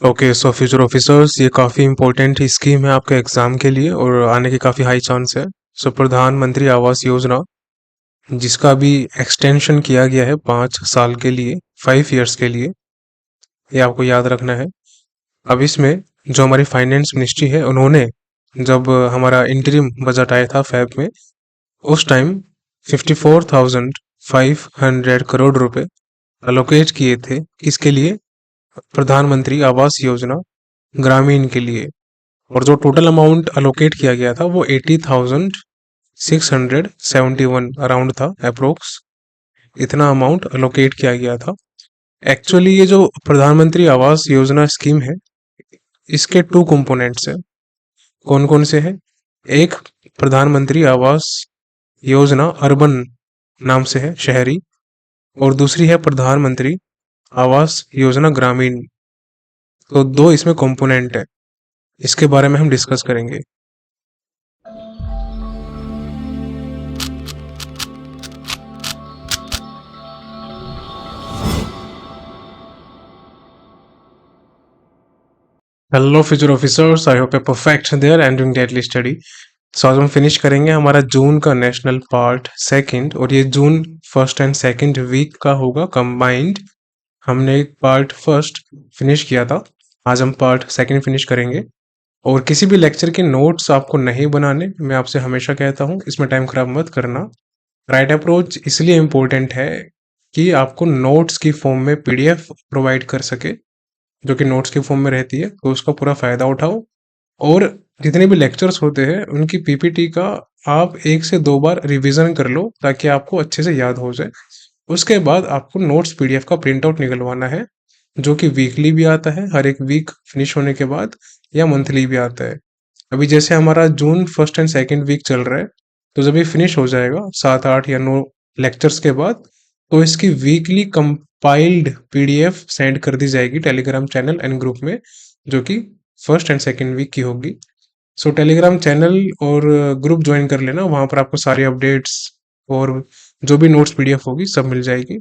Okay, so future officers, ये काफ़ी important scheme है आपके एग्जाम के लिए और आने की काफ़ी हाई चांस है। सो प्रधानमंत्री आवास योजना, जिसका भी एक्सटेंशन किया गया है 5 साल के लिए, 5 इयर्स के लिए, ये आपको याद रखना है। अब इसमें जो हमारी फाइनेंस मिनिस्ट्री है, उन्होंने जब हमारा इंटरिम बजट आया था फैब में, उस टाइम 54,500 करोड़ रुपए अलोकेट किए थे। किसके लिए? प्रधानमंत्री आवास योजना ग्रामीण के लिए। और जो टोटल अमाउंट अलोकेट किया गया था वो 80,671 अराउंड था, अप्रोक्स इतना अमाउंट अलोकेट किया गया था। एक्चुअली ये जो प्रधानमंत्री आवास योजना स्कीम है, इसके टू कंपोनेंट्स हैं। कौन कौन से हैं? एक, प्रधानमंत्री आवास योजना अर्बन नाम से है, शहरी, और दूसरी है प्रधानमंत्री आवास योजना ग्रामीण। तो दो इसमें कंपोनेंट है, इसके बारे में हम डिस्कस करेंगे। Hello future officers, I hope you perfect there and doing deadly study. So आज हम फिनिश करेंगे हमारा जून का नेशनल पार्ट सेकंड, और ये June first and second week का होगा कंबाइंड। हमने पार्ट फर्स्ट फिनिश किया था, आज हम पार्ट सेकंड फिनिश करेंगे। और किसी भी लेक्चर के नोट्स आपको नहीं बनाने, मैं आपसे हमेशा कहता हूँ इसमें टाइम खराब मत करना। राइट अप्रोच इसलिए इम्पोर्टेंट है कि आपको नोट्स की फॉर्म में पीडीएफ प्रोवाइड कर सके, जो कि नोट्स की फॉर्म में रहती है, तो उसका पूरा फायदा उठाओ। और जितने भी लेक्चर्स होते हैं उनकी पीपीटी का आप 1 से 2 बार रिवीजन कर लो, ताकि आपको अच्छे से याद हो जाए। उसके बाद आपको नोट्स पीडीएफ का प्रिंट आउट निकलवाना है, जो कि वीकली भी आता है, हर एक वीक फिनिश होने के बाद, या मंथली भी आता है। अभी जैसे हमारा June first and second week चल रहा है, तो जब ये फिनिश हो जाएगा 7, 8 या 9 लेक्चर्स के बाद, तो इसकी वीकली कंपाइल्ड पीडीएफ सेंड कर दी जाएगी टेलीग्राम चैनल एंड ग्रुप में, जो कि फर्स्ट एंड सेकंड वीक की होगी। सो टेलीग्राम चैनल और ग्रुप ज्वाइन कर लेना, वहां पर आपको सारी अपडेट्स और जो भी नोट्स पीडीएफ होगी सब मिल जाएगी।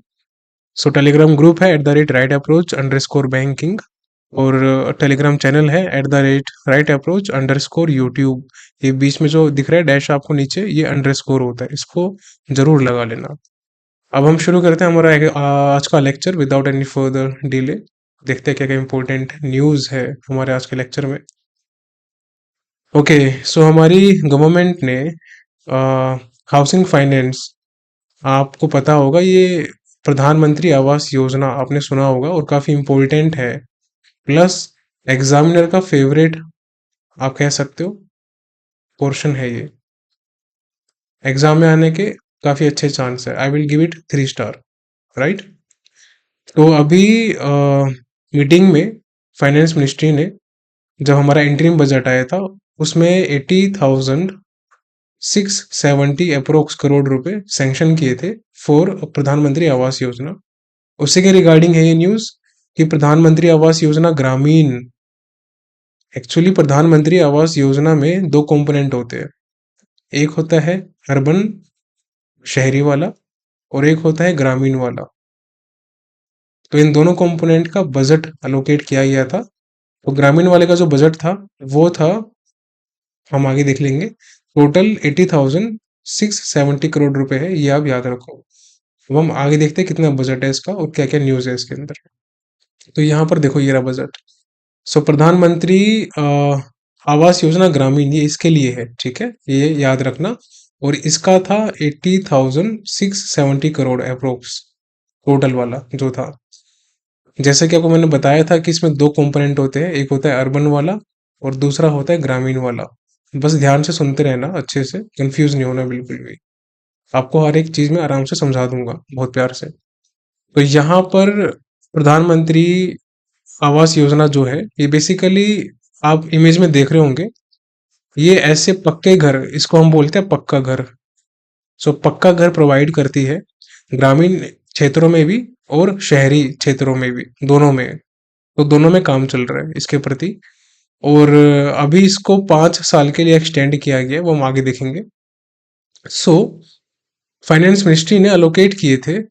सो टेलीग्राम ग्रुप है @right_approach_banking, और टेलीग्राम चैनल है @right_approach_youtube। ये बीच में जो दिख रहा है डैश आपको नीचे, ये अंडरस्कोर होता है, इसको जरूर लगा लेना। अब हम शुरू करते हैं हमारा आज का lecture without any further delay. देखते हैं क्या क्या इंपॉर्टेंट न्यूज़ है हमारे आज के लेक्चर में। ओके, सो हमारी गवर्नमेंट ने हाउसिंग फाइनेंस, आपको पता होगा ये प्रधानमंत्री आवास योजना आपने सुना होगा और काफ़ी इम्पोर्टेंट है। प्लस एग्जामिनर का फेवरेट आप कह सकते हो पोर्शन है ये, एग्जाम में आने के काफ़ी अच्छे चांस है। I will give it 3 star, right. तो अभी मीटिंग में फाइनेंस मिनिस्ट्री ने, जब हमारा इंटरिम बजट आया था, उसमें 80,670 अप्रोक्स करोड़ रुपए सैंक्शन किए थे फॉर प्रधानमंत्री आवास योजना। उसी के रिगार्डिंग है ये न्यूज़ कि प्रधानमंत्री आवास योजना ग्रामीण, एक्चुअली प्रधानमंत्री आवास योजना में दो कंपोनेंट होते हैं। एक होता है अर्बन, शहरी वाला, और एक होता है ग्रामीण वाला। तो इन दोनों कंपोनेंट का बजट अलोकेट किया गया था। तो ग्रामीण वाले का जो बजट था वो था, हम आगे देख लेंगे, टोटल 80,670 करोड़ रुपए है, ये आप याद रखो। अब हम आगे देखते हैं कितना बजट है इसका और क्या क्या न्यूज़ है इसके अंदर। तो यहाँ पर देखो ये रहा बजट। सो प्रधानमंत्री आवास योजना ग्रामीण, ये इसके लिए है, ठीक है, ये याद रखना। और इसका था 80,670 करोड़ अप्रोक्स, टोटल वाला जो था। जैसे कि आपको मैंने बताया था कि इसमें दो कंपोनेंट होते हैं, एक होता है अर्बन वाला और दूसरा होता है ग्रामीण वाला। बस ध्यान से सुनते रहना, अच्छे से कंफ्यूज नहीं होना बिल्कुल भी। आपको हर एक चीज में आराम से समझा दूंगा बहुत प्यार से। तो यहाँ पर प्रधानमंत्री आवास योजना जो है, ये बेसिकली आप इमेज में देख रहे होंगे, ये ऐसे पक्के घर, इसको हम बोलते हैं पक्का घर। सो पक्का घर प्रोवाइड करती है ग्रामीण क्षेत्रों में भी और शहरी क्षेत्रों में भी, दोनों में। तो दोनों में काम चल रहा है इसके प्रति। और अभी इसको 5 साल के लिए एक्सटेंड किया गया है, वो हम आगे देखेंगे। सो फाइनेंस मिनिस्ट्री ने अलोकेट किए थे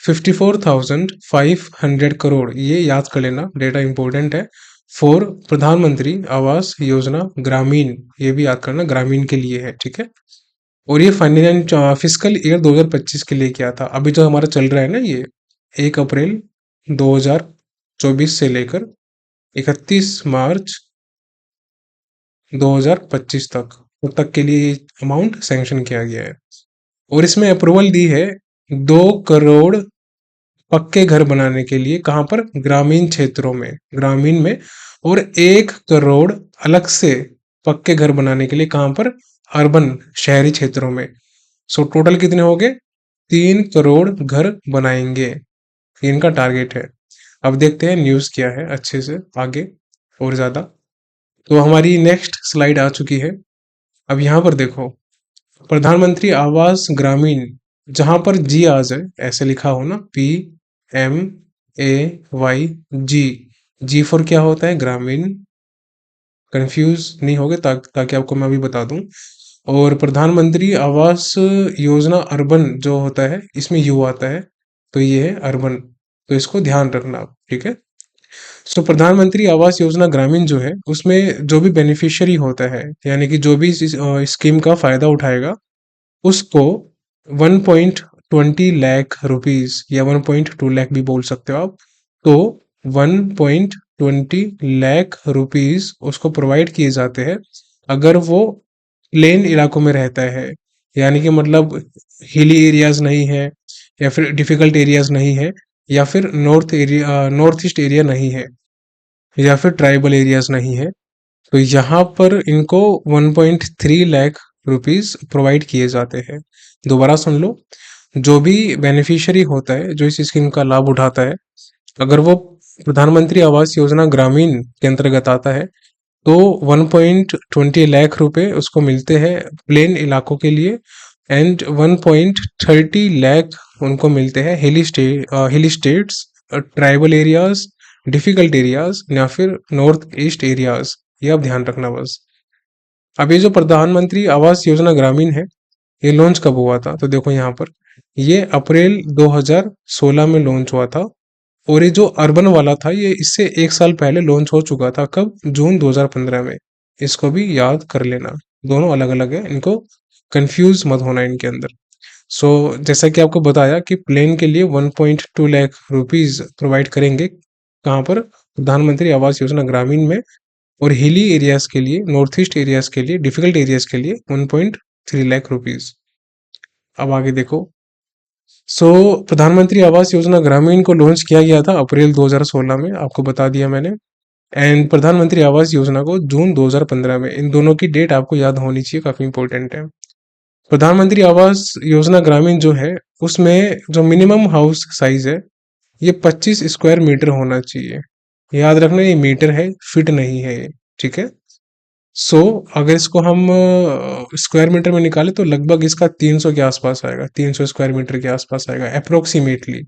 54,500 करोड़, ये याद कर लेना, डेटा इंपॉर्टेंट है। फॉर प्रधानमंत्री आवास योजना ग्रामीण, ये भी याद करना, ग्रामीण के लिए है, ठीक है। और ये फिजिकल ईयर 2025 के लिए किया था। अभी जो हमारा चल रहा है ना, ये 1 अप्रैल 2024 से लेकर 31 मार्च 2025 तक के लिए अमाउंट सैंक्शन किया गया है। और इसमें अप्रूवल दी है 2 करोड़ पक्के घर बनाने के लिए। कहाँ पर? ग्रामीण क्षेत्रों में, ग्रामीण में। और 1 करोड़ अलग से पक्के घर बनाने के लिए। कहाँ पर? अर्बन, शहरी क्षेत्रों में। सो टोटल कितने हो गए? 3 करोड़ घर बनाएंगे, ये इनका टारगेट है। अब देखते हैं न्यूज़ क्या है अच्छे से आगे और ज़्यादा। तो हमारी नेक्स्ट स्लाइड आ चुकी है। अब यहाँ पर देखो, प्रधानमंत्री आवास ग्रामीण, जहां पर जी आ जाए, ऐसे लिखा हो ना, PMAY, जी फॉर क्या होता है? ग्रामीण। कंफ्यूज नहीं होगे ताकि आपको मैं अभी बता दूं। और प्रधानमंत्री आवास योजना अर्बन जो होता है, इसमें यू आता है, तो ये है अर्बन। तो इसको ध्यान रखना आप, ठीक है। सो प्रधानमंत्री आवास योजना ग्रामीण जो है, उसमें जो भी बेनिफिशियरी होता है, यानी कि जो भी इस स्कीम का फायदा उठाएगा, उसको 1.20 लाख रुपीज या 1.2 लाख भी बोल सकते हो आप। तो 1.20 लाख रुपीज उसको प्रोवाइड किए जाते हैं अगर वो प्लेन इलाकों में रहता है, यानी कि मतलब हिली एरियाज नहीं है, या फिर डिफिकल्ट एरियाज नहीं है, या फिर नॉर्थ ईस्ट एरिया नहीं है, या फिर ट्राइबल एरियाज नहीं है। तो यहाँ पर इनको 1.3 लाख रुपीज प्रोवाइड किए जाते हैं। दोबारा सुन लो, जो भी बेनिफिशियरी होता है जो इस स्कीम का लाभ उठाता है, अगर वो प्रधानमंत्री आवास योजना ग्रामीण के अंतर्गत आता है, तो 1.20 लाख रुपए उसको मिलते हैं प्लेन इलाकों के लिए। एंड 1.30 लाख उनको मिलते हैं हिली states, tribal areas, difficult areas, या फिर नॉर्थ ईस्ट एरियाज। ये आप ध्यान रखना बस। अब ये जो प्रधानमंत्री आवास योजना ग्रामीण है, ये लॉन्च कब हुआ था? तो देखो यहाँ पर, ये अप्रैल 2016 में लॉन्च हुआ था। और ये जो अर्बन वाला था, ये इससे 1 साल पहले लॉन्च हो चुका था। कब? जून 2015 में। इसको भी याद कर लेना, दोनों अलग अलग है, इनको कंफ्यूज मत होना इनके अंदर। सो जैसा कि आपको बताया कि प्लेन के लिए 1.2 लाख रुपीज प्रोवाइड करेंगे। कहाँ पर? प्रधानमंत्री आवास योजना ग्रामीण में। और हिली एरियाज के लिए, नॉर्थ ईस्ट एरियाज के लिए, डिफिकल्ट एरियाज के लिए 1.3 लाख रुपीज। अब आगे देखो। सो प्रधानमंत्री आवास योजना ग्रामीण को लॉन्च किया गया था अप्रैल 2016 में, आपको बता दिया मैंने। एंड प्रधानमंत्री आवास योजना को जून 2015 में। इन दोनों की डेट आपको याद होनी चाहिए, काफी इंपॉर्टेंट है। प्रधानमंत्री आवास योजना ग्रामीण जो है, उसमें जो मिनिमम हाउस साइज है, ये 25 स्क्वायर मीटर होना चाहिए। याद रखना, ये मीटर है, फिट नहीं है ये, ठीक है। सो अगर इसको हम स्क्वायर मीटर में निकालें, तो लगभग इसका 300 के आसपास आएगा, 300 स्क्वायर मीटर के आसपास आएगा अप्रोक्सीमेटली।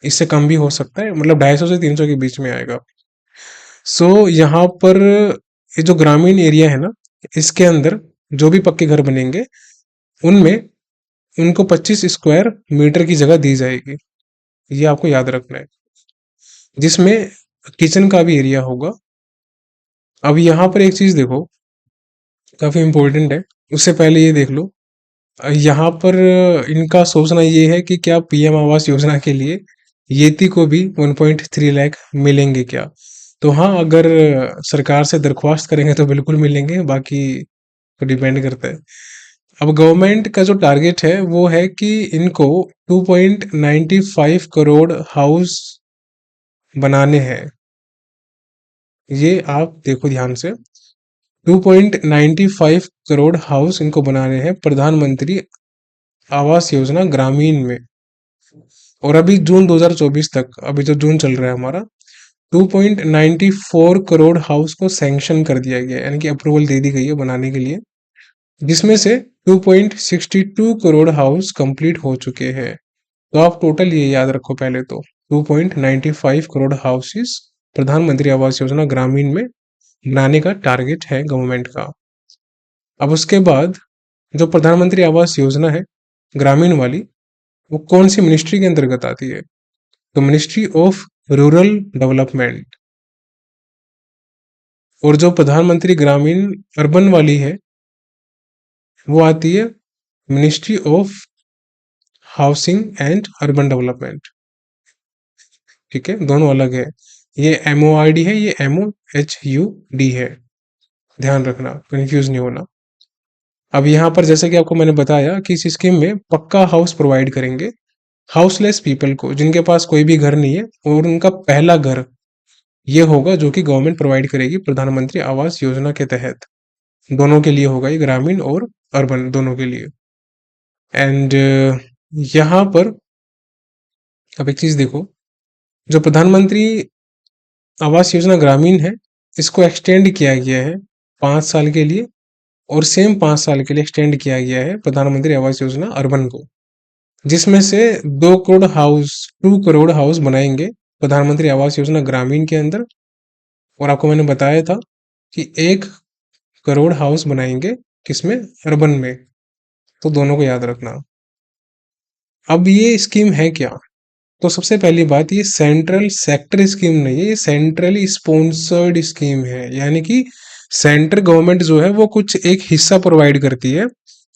इससे कम भी हो सकता है, मतलब 250 से 300 के बीच में आएगा। सो यहाँ पर ये जो ग्रामीण एरिया है ना, इसके अंदर जो भी पक्के घर बनेंगे, उनमें उनको 25 स्क्वायर मीटर की जगह दी जाएगी। ये आपको याद रखना है, जिसमें किचन का भी एरिया होगा। अब यहाँ पर एक चीज देखो, काफी इंपॉर्टेंट है, उससे पहले ये देख लो। यहाँ पर इनका सोचना ये है कि क्या पीएम आवास योजना के लिए येती को भी 1.3 लाख मिलेंगे क्या? तो हाँ, अगर सरकार से दरख्वास्त करेंगे तो बिल्कुल मिलेंगे, बाकी तो डिपेंड करता है। अब गवर्नमेंट का जो टारगेट है वो है कि इनको 2.95 करोड़ हाउस बनाने हैं। ये आप देखो ध्यान से, 2.95 करोड़ हाउस इनको बनाने हैं प्रधानमंत्री आवास योजना ग्रामीण में। और अभी जून 2024 तक, अभी जो जून चल रहा है हमारा, 2.94 करोड़ हाउस को सैंक्शन कर दिया गया है, यानी कि अप्रूवल दे दी गई है बनाने के लिए, जिसमें से 2.62 करोड़ हाउस कंप्लीट हो चुके हैं। तो आप टोटल ये याद रखो पहले तो, 2.95 करोड़ हाउसेस प्रधानमंत्री आवास योजना ग्रामीण में बनाने का टारगेट है गवर्नमेंट का। अब उसके बाद जो प्रधानमंत्री आवास योजना है ग्रामीण वाली, वो कौन सी मिनिस्ट्री के अंतर्गत आती है? तो मिनिस्ट्री ऑफ रूरल डेवलपमेंट। और जो प्रधानमंत्री ग्रामीण अर्बन वाली है वो आती है ministry of housing and urban development. ठीक है, दोनों अलग है। ये MORD है, ये MOHUD है। ध्यान रखना, कंफ्यूज नहीं होना। अब यहाँ पर जैसे कि आपको मैंने बताया कि इस स्कीम में पक्का हाउस प्रोवाइड करेंगे हाउसलेस पीपल को, जिनके पास कोई भी घर नहीं है और उनका पहला घर ये होगा जो कि गवर्नमेंट प्रोवाइड करेगी प्रधानमंत्री आवास योजना के तहत। दोनों के लिए होगा ये, ग्रामीण और अर्बन दोनों के लिए। एंड यहाँ पर अब एक चीज देखो, जो प्रधानमंत्री आवास योजना ग्रामीण है इसको एक्सटेंड किया गया है 5 साल के लिए, और सेम 5 साल के लिए एक्सटेंड किया गया है प्रधानमंत्री आवास योजना अर्बन को, जिसमें से 2 करोड़ हाउस बनाएंगे प्रधानमंत्री आवास योजना ग्रामीण के अंदर। और आपको मैंने बताया था कि 1 करोड़ हाउस बनाएंगे किसमें, अर्बन में। तो दोनों को याद रखना। अब ये स्कीम है क्या? तो सबसे पहली बात, ये सेंट्रल सेक्टर स्कीम नहीं है, ये सेंट्रली स्पॉन्सर्ड स्कीम है। यानी कि सेंट्रल गवर्नमेंट जो है वो कुछ एक हिस्सा प्रोवाइड करती है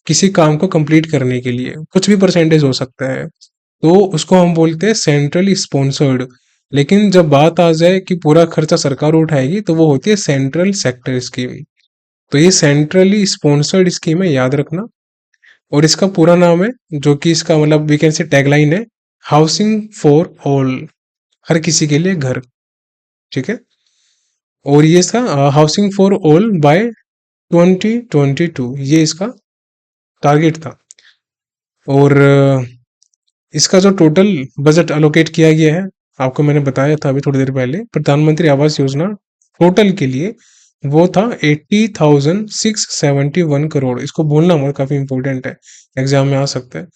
किसी काम को कंप्लीट करने के लिए, कुछ भी परसेंटेज हो सकता है, तो उसको हम बोलते हैं सेंट्रली स्पॉन्सर्ड। लेकिन जब बात आ जाए कि पूरा खर्चा सरकार उठाएगी तो वो होती है सेंट्रल सेक्टर स्कीम। तो ये सेंट्रली स्पॉन्सर्ड स्कीम है, याद रखना। और इसका पूरा नाम है, जो कि इसका मतलब वी कैन से टैगलाइन है, हाउसिंग फॉर ऑल, हर किसी के लिए घर। ठीक है, और ये इसका हाउसिंग फॉर ऑल बाय 2022 ये इसका टारगेट था। और इसका जो टोटल बजट अलोकेट किया गया है, आपको मैंने बताया था अभी थोड़ी देर पहले, प्रधानमंत्री आवास योजना टोटल के लिए वो था 80,671 करोड़। इसको बोलना मत, काफी इंपॉर्टेंट है, एग्जाम में आ सकता है।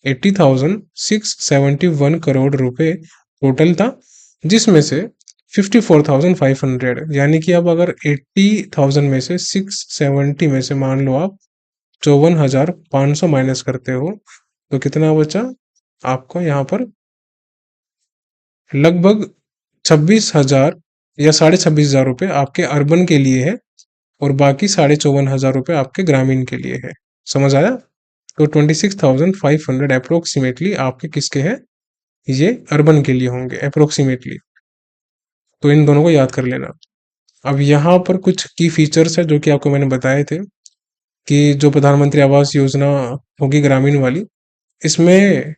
80,671 करोड़ रुपए टोटल था, जिसमें से 54,500, यानी कि अब अगर 80,000 में से 670 में से मान लो आप 54,500 माइनस करते हो तो कितना बचा आपको यहाँ पर? लगभग 26,000 या 26,500 रुपये आपके अर्बन के लिए है, और बाकी 54,500 रुपये आपके ग्रामीण के लिए है। समझ आया? तो 26,500 अप्रोक्सीमेटली आपके किसके हैं, ये अर्बन के लिए होंगे अप्रोक्सीमेटली। तो इन दोनों को याद कर लेना। अब यहाँ पर कुछ की फीचर्स है जो कि आपको मैंने बताए थे कि जो प्रधानमंत्री आवास योजना होगी ग्रामीण वाली, इसमें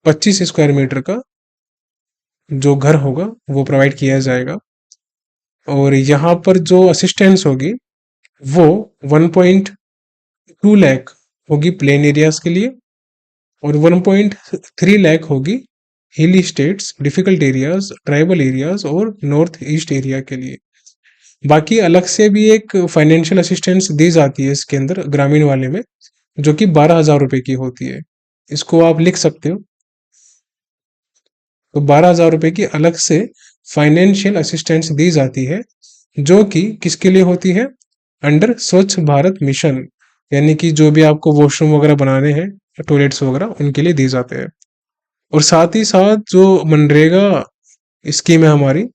25 स्क्वायर मीटर का जो घर होगा वो प्रोवाइड किया जाएगा। और यहाँ पर जो असिस्टेंस होगी वो 1.2 लाख होगी प्लेन एरियाज के लिए, और 1.3 लाख होगी हिली states, difficult areas, tribal areas और नॉर्थ ईस्ट एरिया के लिए। बाकी अलग से भी एक फाइनेंशियल असिस्टेंस दी जाती है इसके अंदर ग्रामीण वाले में, जो कि 12,000 रुपए की होती है। इसको आप लिख सकते हो। तो 12,000 रुपए की अलग से फाइनेंशियल असिस्टेंस दी जाती है, जो कि किसके लिए होती है, अंडर स्वच्छ भारत मिशन। यानी कि जो भी आपको वॉशरूम वगैरह बनाने हैं, टॉयलेट्स वगैरह, उनके लिए दी जाते हैं। और साथ ही साथ जो मनरेगा स्कीम है हमारी,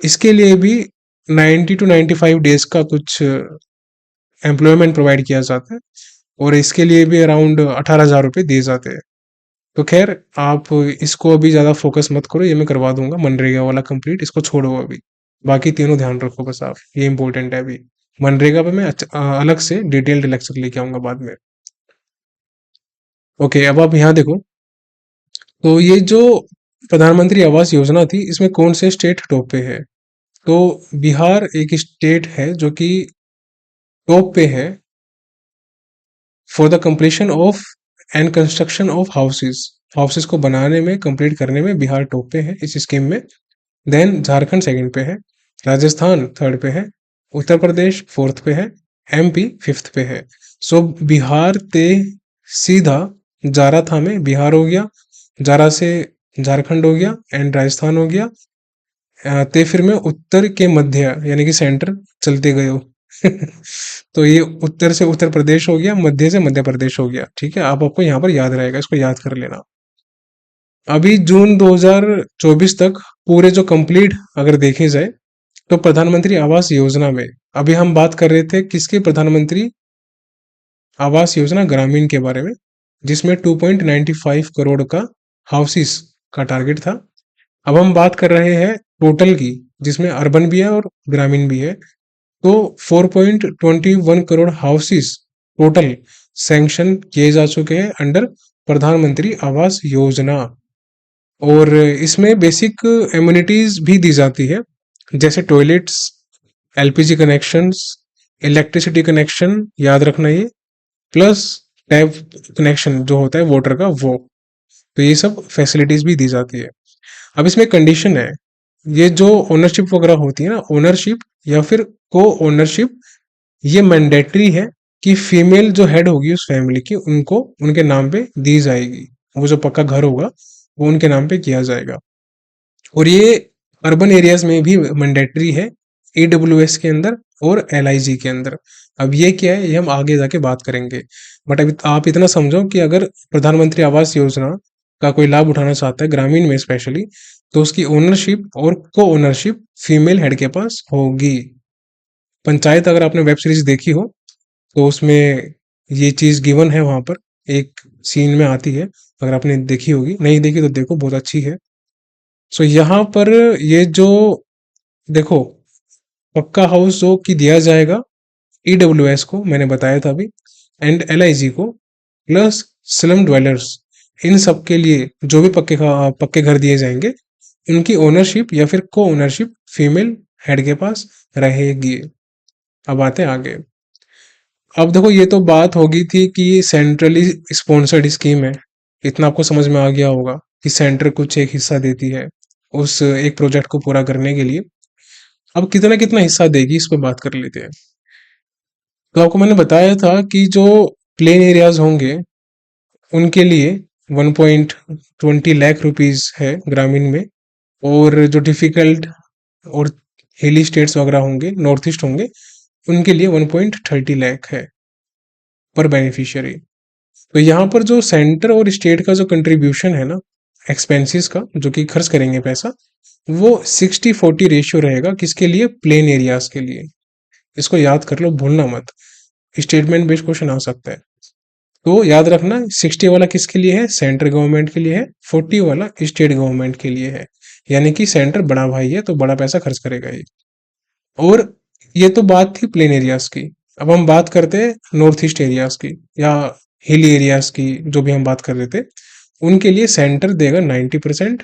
इसके लिए भी 90 to 95 डेज का कुछ एम्प्लॉयमेंट प्रोवाइड किया जाता है, और इसके लिए भी अराउंड 18,000 रुपये दिए जाते हैं। तो खैर आप इसको अभी ज़्यादा फोकस मत करो, ये मैं करवा दूंगा मनरेगा वाला कंप्लीट, इसको छोड़ो अभी। बाकी तीनों ध्यान रखो बस आप, ये इंपॉर्टेंट है अभी। मनरेगा पे मैं अलग से डिटेल्ड लेक्चर लेके आऊंगा बाद में। ओके, अब आप यहाँ देखो, तो ये जो प्रधानमंत्री आवास योजना थी इसमें कौन से स्टेट टॉप पे है? तो बिहार एक स्टेट है जो कि टॉप पे है for the completion of and construction of houses. Houses को बनाने में, कंप्लीट करने में बिहार टॉप पे है इस स्कीम में। देन झारखंड सेकंड पे है, राजस्थान थर्ड पे है, उत्तर प्रदेश फोर्थ पे है, MP फिफ्थ पे है। सो बिहार ते सीधा जारा था में बिहार हो गया, जारा से झारखंड हो गया, एंड राजस्थान हो गया। ते फिर में उत्तर के मध्य यानी कि सेंटर चलते गए हो। तो ये उत्तर से उत्तर प्रदेश हो गया, मध्य से मध्य प्रदेश हो गया। ठीक है, आप आपको यहाँ पर याद रहेगा, इसको याद कर लेना। अभी जून 2024 तक पूरे जो कंप्लीट अगर देखे जाए तो प्रधानमंत्री आवास योजना में अभी हम बात कर रहे थे किसके, प्रधानमंत्री आवास योजना ग्रामीण के बारे में, जिसमें 2.95 करोड़ का हाउसेस का टारगेट था। अब हम बात कर रहे हैं टोटल की, जिसमें अर्बन भी है और ग्रामीण भी है। तो 4.21 करोड़ हाउसेस टोटल सैंक्शन किए जा चुके हैं अंडर प्रधानमंत्री आवास योजना। और इसमें बेसिक एम्यूनिटीज भी दी जाती है, जैसे toilets, LPG connections, electricity connection, याद रखना ये, प्लस टैप कनेक्शन जो होता है वाटर का वो। तो ये सब फैसिलिटीज भी दी जाती है। अब इसमें कंडीशन है, ये जो ओनरशिप वगैरह होती है ना, ओनरशिप या फिर को ओनरशिप, ये मैंडेटरी है कि फीमेल जो हेड होगी उस फैमिली की, उनको उनके नाम पे दी जाएगी। वो जो पक्का घर होगा वो उनके नाम पे किया जाएगा। और ये अर्बन एरियाज में भी मैंडेटरी है, ईडब्ल्यूएस के अंदर और एलआईजी के अंदर। अब ये क्या है, ये हम आगे जाके बात करेंगे। बट अभी आप इतना समझो कि अगर प्रधानमंत्री आवास योजना का कोई लाभ उठाना चाहता है ग्रामीण में स्पेशली, तो उसकी ओनरशिप और को ओनरशिप फीमेल हेड के पास होगी। पंचायत अगर आपने वेब सीरीज देखी हो तो उसमें ये चीज गिवन है, वहां पर एक सीन में आती है। अगर आपने देखी होगी, नहीं देखी तो देखो, बहुत अच्छी है। सो यहाँ पर ये जो देखो, पक्का हाउस जो कि दिया जाएगा ईडब्ल्यूएस को, मैंने बताया था अभी, एंड एलआईजी को, प्लस स्लम ड्वेलर्स, इन सब के लिए जो भी पक्के घर दिए जाएंगे, उनकी ओनरशिप या फिर को ओनरशिप फीमेल हेड के पास रहेगी। अब आते हैं आगे। अब देखो, ये तो बात होगी थी कि सेंट्रली स्पॉन्सर्ड स्कीम है, इतना आपको समझ में आ गया होगा कि सेंटर कुछ एक हिस्सा देती है उस एक प्रोजेक्ट को पूरा करने के लिए। अब कितना कितना हिस्सा देगी, इस पर बात कर लेते हैं। तो आपको मैंने बताया था कि जो प्लेन एरियाज होंगे उनके लिए 1.20 लाख रुपीज है ग्रामीण में, और जो डिफिकल्ट और हिली स्टेट्स वगैरह होंगे, नॉर्थ ईस्ट होंगे, उनके लिए 1.30 लाख है पर बेनिफिशियरी। तो यहाँ पर जो सेंटर और स्टेट का जो कंट्रीब्यूशन है ना, एक्सपेंसेस का जो कि खर्च करेंगे पैसा, वो 60-40 रेशियो रहेगा। किसके लिए? प्लेन एरियाज के लिए। इसको याद कर लो, भूलना मत, स्टेटमेंट बेस्ड क्वेश्चन आ सकता है। तो याद रखना, 60 वाला किसके लिए है? सेंट्रल गवर्नमेंट के लिए है। 40 वाला स्टेट गवर्नमेंट के लिए है। यानी कि सेंटर बड़ा भाई है तो बड़ा पैसा खर्च करेगा ये। और ये तो बात थी प्लेन एरियाज की। अब हम बात करते हैं नॉर्थ ईस्ट एरियाज की या हिल एरियाज की, जो भी हम बात कर रहे थे। उनके लिए सेंटर देगा 90%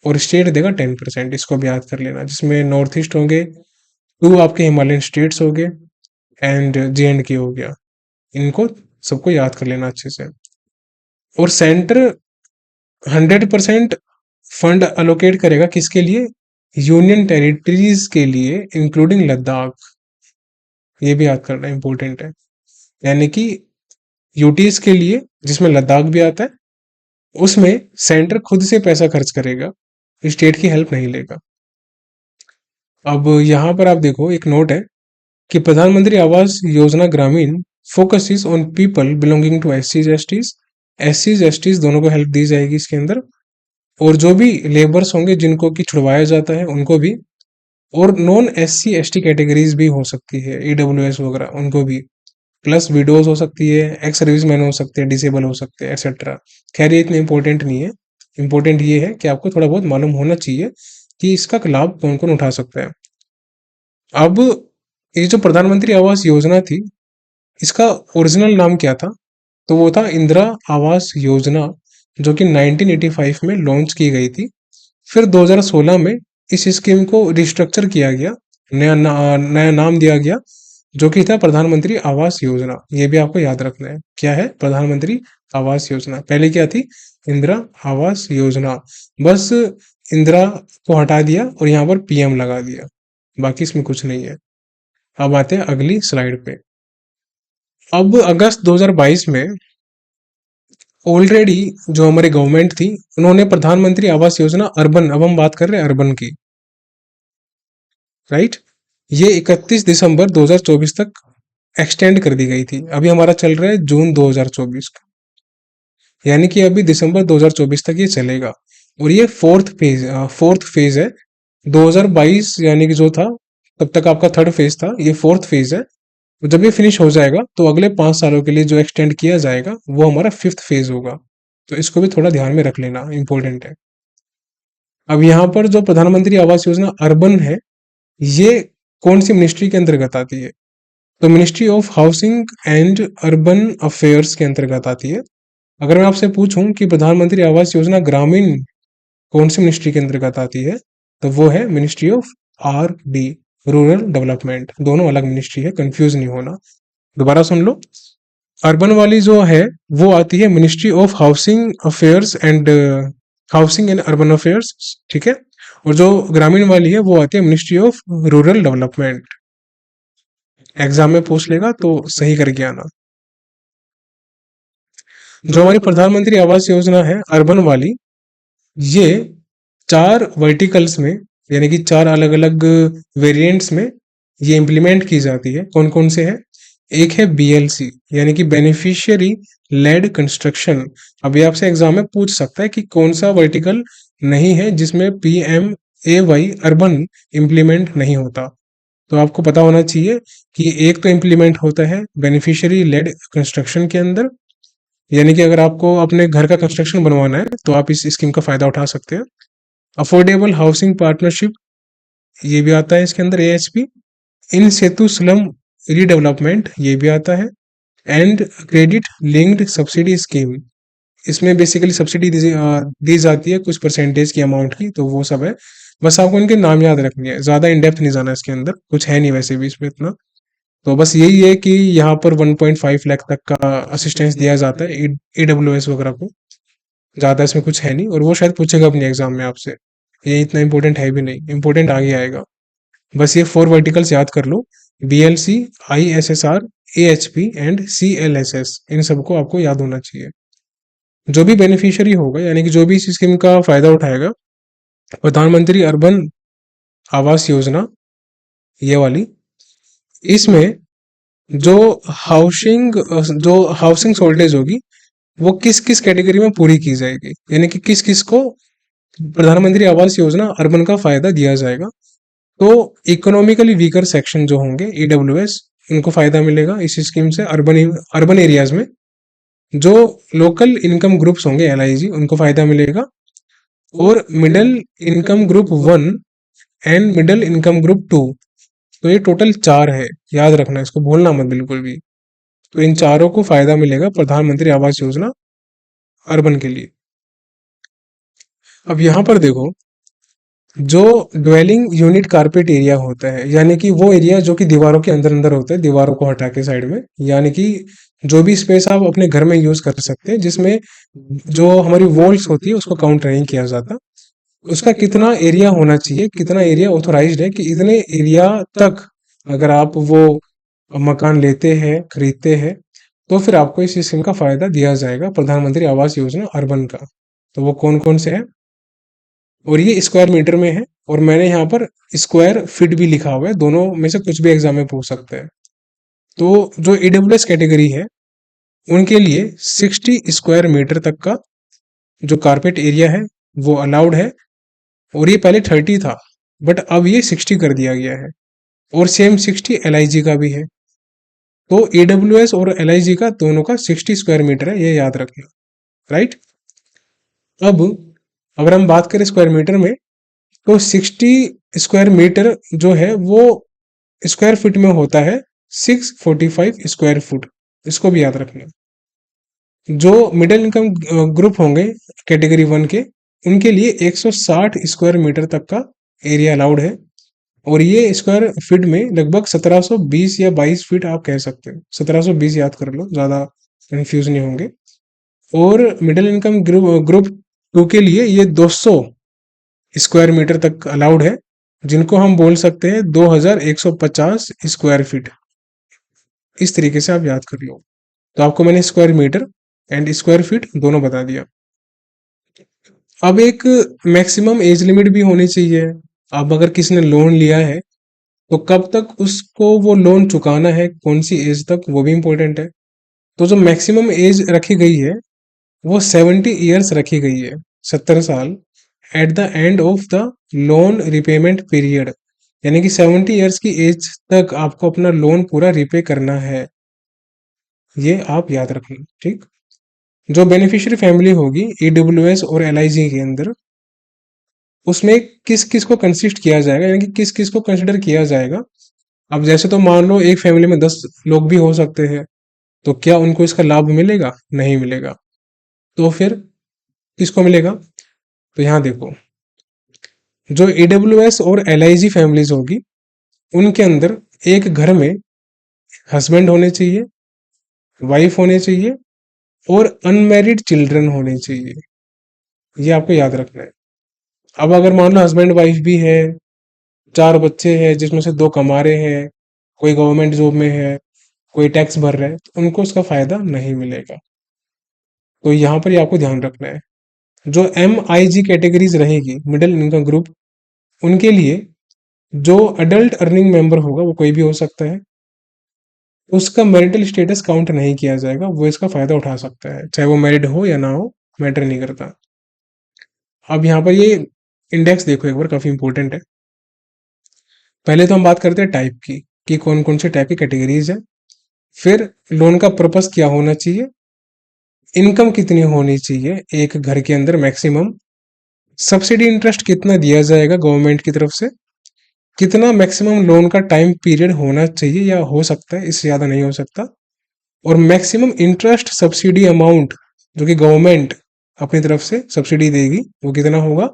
और स्टेट देगा 10%। इसको भी याद कर लेना, जिसमें नॉर्थ ईस्ट होंगे, 2 आपके हिमालयन स्टेट्स हो गए, एंड जे.एंड.के हो गया। इनको सबको याद कर लेना अच्छे से। और सेंटर 100% फंड अलोकेट करेगा किसके लिए? यूनियन टेरिटरीज के लिए, इंक्लूडिंग लद्दाख। ये भी याद करना इंपॉर्टेंट है। यानी कि यूटीज के लिए, जिसमें लद्दाख भी आता है, उसमें सेंटर खुद से पैसा खर्च करेगा, स्टेट की हेल्प नहीं लेगा। अब यहाँ पर आप देखो, एक नोट है कि प्रधानमंत्री आवास योजना ग्रामीण focuses on people belonging to S seize S Ts दोनों को हेल्प दी जाएगी इसके अंदर। और जो भी लेबर्स होंगे जिनको कि छुड़वाया जाता है उनको भी, और नॉन SC ST कैटेगरीज भी हो सकती है, ईडब्ल्यूएस वगैरह, उनको भी। प्लस विडोज हो सकती है, एक्स सर्विस मैन हो सकते हैं, डिसेबल हो सकते हैं, एक्सेट्रा। खैर ये इतना इंपॉर्टेंट नहीं है। इंपॉर्टेंट ये है कि आपको थोड़ा बहुत मालूम होना चाहिए कि इसका लाभ कौन कौन उठा सकता है। अब ये जो प्रधानमंत्री आवास योजना थी, इसका ओरिजिनल नाम क्या था? तो वो था इंदिरा आवास योजना, जो कि 1985 में लॉन्च की गई थी। फिर 2016 में इस स्कीम को रिस्ट्रक्चर किया गया, नया नाम दिया गया, जो कि था प्रधानमंत्री आवास योजना। ये भी आपको याद रखना है, क्या है? प्रधानमंत्री आवास योजना। पहले क्या थी? इंदिरा आवास योजना। बस इंदिरा को हटा दिया और यहाँ पर PM लगा दिया, बाकी इसमें कुछ नहीं है। अब आते हैं अगली स्लाइड पे। अब अगस्त 2022 में ऑलरेडी जो हमारी गवर्नमेंट थी, उन्होंने प्रधानमंत्री आवास योजना अर्बन, अब हम बात कर रहे हैं अर्बन की, राइट, ये 31 दिसंबर 2024 तक एक्सटेंड कर दी गई थी। अभी हमारा चल रहा है जून 2024 का, यानी कि अभी दिसंबर 2024 तक ये चलेगा। और ये फोर्थ फेज है। 2022 यानी कि जो था, तब तक आपका थर्ड फेज था, ये फोर्थ फेज है। तो जब ये फिनिश हो जाएगा तो अगले 5 सालों के लिए जो एक्सटेंड किया जाएगा वो हमारा फिफ्थ फेज होगा। तो इसको भी थोड़ा ध्यान में रख लेना, इंपॉर्टेंट है। अब यहाँ पर जो प्रधानमंत्री आवास योजना अर्बन है, ये कौन सी मिनिस्ट्री के अंतर्गत आती है? तो ministry of housing and urban affairs के अंतर्गत आती है। अगर मैं आपसे पूछूं कि प्रधानमंत्री आवास योजना ग्रामीण कौन सी मिनिस्ट्री के अंतर्गत आती है, तो वो है ministry of RD, rural development. दोनों अलग मिनिस्ट्री है, कंफ्यूज नहीं होना। दोबारा सुन लो, अर्बन वाली जो है वो आती है ministry of housing affairs and housing and urban affairs, ठीक है। और जो ग्रामीण वाली है वो आती है ministry of rural development. Exam में पूछ लेगा तो सही करके आना। जो हमारी प्रधानमंत्री आवास योजना है अर्बन वाली, ये 4 वर्टिकल्स में, यानी कि 4 अलग अलग वेरिएंट्स में ये इम्प्लीमेंट की जाती है। कौन कौन से हैं? एक है BLC, यानी कि बेनिफिशियरी लेड कंस्ट्रक्शन। अभी आपसे एग्जाम में पूछ सकता है कि कौन सा वर्टिकल नहीं है जिसमें PMAY अर्बन इम्प्लीमेंट नहीं होता। तो आपको पता होना चाहिए कि एक तो इम्प्लीमेंट होता है बेनिफिशियरी लेड कंस्ट्रक्शन के अंदर, यानी कि अगर आपको अपने घर का कंस्ट्रक्शन बनवाना है तो आप इस स्कीम का फायदा उठा सकते हैं। अफोर्डेबल हाउसिंग पार्टनरशिप, ये भी आता है इसके अंदर, AHP। इन सेतु स्लम रीडेवलपमेंट, ये भी आता है। And credit linked subsidy scheme, इसमें बेसिकली सब्सिडी दी जाती है कुछ परसेंटेज की अमाउंट की, तो वो सब है। बस आपको इनके नाम याद रखनी है, ज्यादा इन डेप्थ नहीं जाना इसके अंदर, कुछ है नहीं वैसे भी इसमें इतना। तो बस यही है कि यहाँ पर 1.5 लाख तक का असिस्टेंस दिया जाता है EWS वगैरह को। ज्यादा इसमें कुछ है नहीं, और वो शायद पूछेगा अपने एग्जाम में आपसे। ये इतना इंपॉर्टेंट है भी नहीं, इंपॉर्टेंट आगे आएगा। बस ये 4 वर्टिकल्स याद कर लो, BLC, ISSR, AHP and CLSS, इन सबको आपको याद होना चाहिए। जो भी बेनिफिशियरी होगा, यानी कि जो भी इस स्कीम का फायदा उठाएगा, प्रधानमंत्री अर्बन आवास योजना ये वाली, इसमें जो जो हाउसिंग शॉर्टेज होगी वो किस किस कैटेगरी में पूरी की जाएगी, यानी कि किस किस को प्रधानमंत्री आवास योजना अर्बन का फायदा दिया जाएगा। तो इकोनॉमिकली वीकर सेक्शन जो होंगे, EWS, उनको फायदा मिलेगा इस स्कीम से। अर्बन अर्बन एरियाज में जो लोकल इनकम ग्रुप्स होंगे, LIG, उनको फायदा मिलेगा। और middle income group 1 and middle income group 2, तो ये टोटल 4 है, याद रखना, इसको भूलना मत बिल्कुल भी। तो इन चारों को फायदा मिलेगा प्रधानमंत्री आवास योजना अर्बन के लिए। अब यहाँ पर देखो, जो ड्वेलिंग यूनिट कारपेट एरिया होता है, यानी कि वो एरिया जो कि दीवारों के अंदर अंदर होता है, दीवारों को हटा के साइड में, यानी कि जो भी स्पेस आप अपने घर में यूज कर सकते हैं जिसमें जो हमारी वॉल्स होती है उसको काउंट नहीं किया जाता, उसका कितना एरिया होना चाहिए, कितना एरिया ऑथोराइज्ड है कि इतने एरिया तक अगर आप वो मकान लेते हैं, खरीदते हैं, तो फिर आपको इस स्कीम का फायदा दिया जाएगा, प्रधानमंत्री आवास योजना अर्बन का। तो वो कौन कौन से हैं, और ये स्क्वायर मीटर में है, और मैंने यहाँ पर स्क्वायर फीट भी लिखा हुआ है, दोनों में से कुछ भी एग्जाम में पूछ सकते हैं। तो जो EWS कैटेगरी है उनके लिए 60 स्क्वायर मीटर तक का जो कारपेट एरिया है वो अलाउड है। और ये पहले 30 था, बट अब ये 60 कर दिया गया है। और सेम 60 LIG का भी है। तो EWS और LIG का दोनों का 60 स्क्वायर मीटर है, ये याद रखना, राइट। अब अगर हम बात करें स्क्वायर मीटर में, तो 60 स्क्वायर मीटर जो है वो स्क्वायर फीट में होता है 645 स्क्वायर फुट, इसको भी याद रखना। जो मिडिल इनकम ग्रुप होंगे कैटेगरी 1 के, उनके लिए 160 स्क्वायर मीटर तक का एरिया अलाउड है। और ये स्क्वायर फीट में लगभग 1720 या 22 फीट आप कह सकते हो, 1720 याद कर लो, ज्यादा कंफ्यूज नहीं होंगे। और मिडिल इनकम ग्रुप 2 के लिए ये 200 स्क्वायर मीटर तक अलाउड है, जिनको हम बोल सकते हैं 2150 स्क्वायर फीट। इस तरीके से आप याद कर लो। तो आपको मैंने square metre and square feet दोनों बता दिया। अब एक मैक्सिमम एज लिमिट भी होनी चाहिए। अब अगर किसी ने लोन लिया है तो कब तक उसको वो लोन चुकाना है, कौन सी एज तक, वो भी इंपॉर्टेंट है। तो जो मैक्सिमम एज रखी गई है वो 70 ईयर्स रखी गई है, 70 साल। At the end of the loan repayment period, यानी कि 70 ईयर्स की एज तक आपको अपना लोन पूरा रिपे करना है, ये आप याद रखना। ठीक। जो बेनिफिशियरी फैमिली होगी ईडब्ल्यूएस और एलआईजी के अंदर, उसमें किस किस को कंसिस्ट किया जाएगा, यानी कि किस किस को कंसिडर किया जाएगा। अब जैसे तो मान लो एक फैमिली में 10 लोग भी हो सकते हैं, तो क्या उनको इसका लाभ मिलेगा? नहीं मिलेगा। तो फिर किसको मिलेगा? तो यहाँ देखो, जो ईडब्ल्यूएस और एलआईजी फैमिलीज होगी, उनके अंदर एक घर में हस्बैंड होने चाहिए, वाइफ होने चाहिए और अनमैरिड चिल्ड्रन होने चाहिए, ये आपको याद रखना है। अब अगर मान लो हस्बैंड वाइफ भी है, 4 बच्चे हैं जिसमें से 2 कमा रहे हैं, कोई गवर्नमेंट जॉब में है, कोई टैक्स भर रहा है, तो उनको उसका फायदा नहीं मिलेगा। तो यहाँ पर ये आपको ध्यान रखना है। जो एम आई जी कैटेगरीज रहेगी, मिडिल इनकम ग्रुप, उनके लिए जो अडल्ट अर्निंग मेंबर होगा वो कोई भी हो सकता है, उसका मैरिटल स्टेटस काउंट नहीं किया जाएगा, वो इसका फायदा उठा सकता है, चाहे वो मैरिड हो या ना हो, मैटर नहीं करता। अब यहाँ पर ये इंडेक्स देखो एक बार, काफी इंपॉर्टेंट है। पहले तो हम बात करते हैं टाइप की, कि कौन कौन से टाइप की कैटेगरीज है, फिर लोन का पर्पस क्या होना चाहिए, इनकम कितनी होनी चाहिए एक घर के अंदर मैक्सिमम, सब्सिडी इंटरेस्ट कितना दिया जाएगा गवर्नमेंट की तरफ से, कितना मैक्सिमम लोन का टाइम पीरियड होना चाहिए या हो सकता है, इससे ज़्यादा नहीं हो सकता, और मैक्सिमम इंटरेस्ट सब्सिडी अमाउंट जो कि गवर्नमेंट अपनी तरफ से सब्सिडी देगी वो कितना होगा,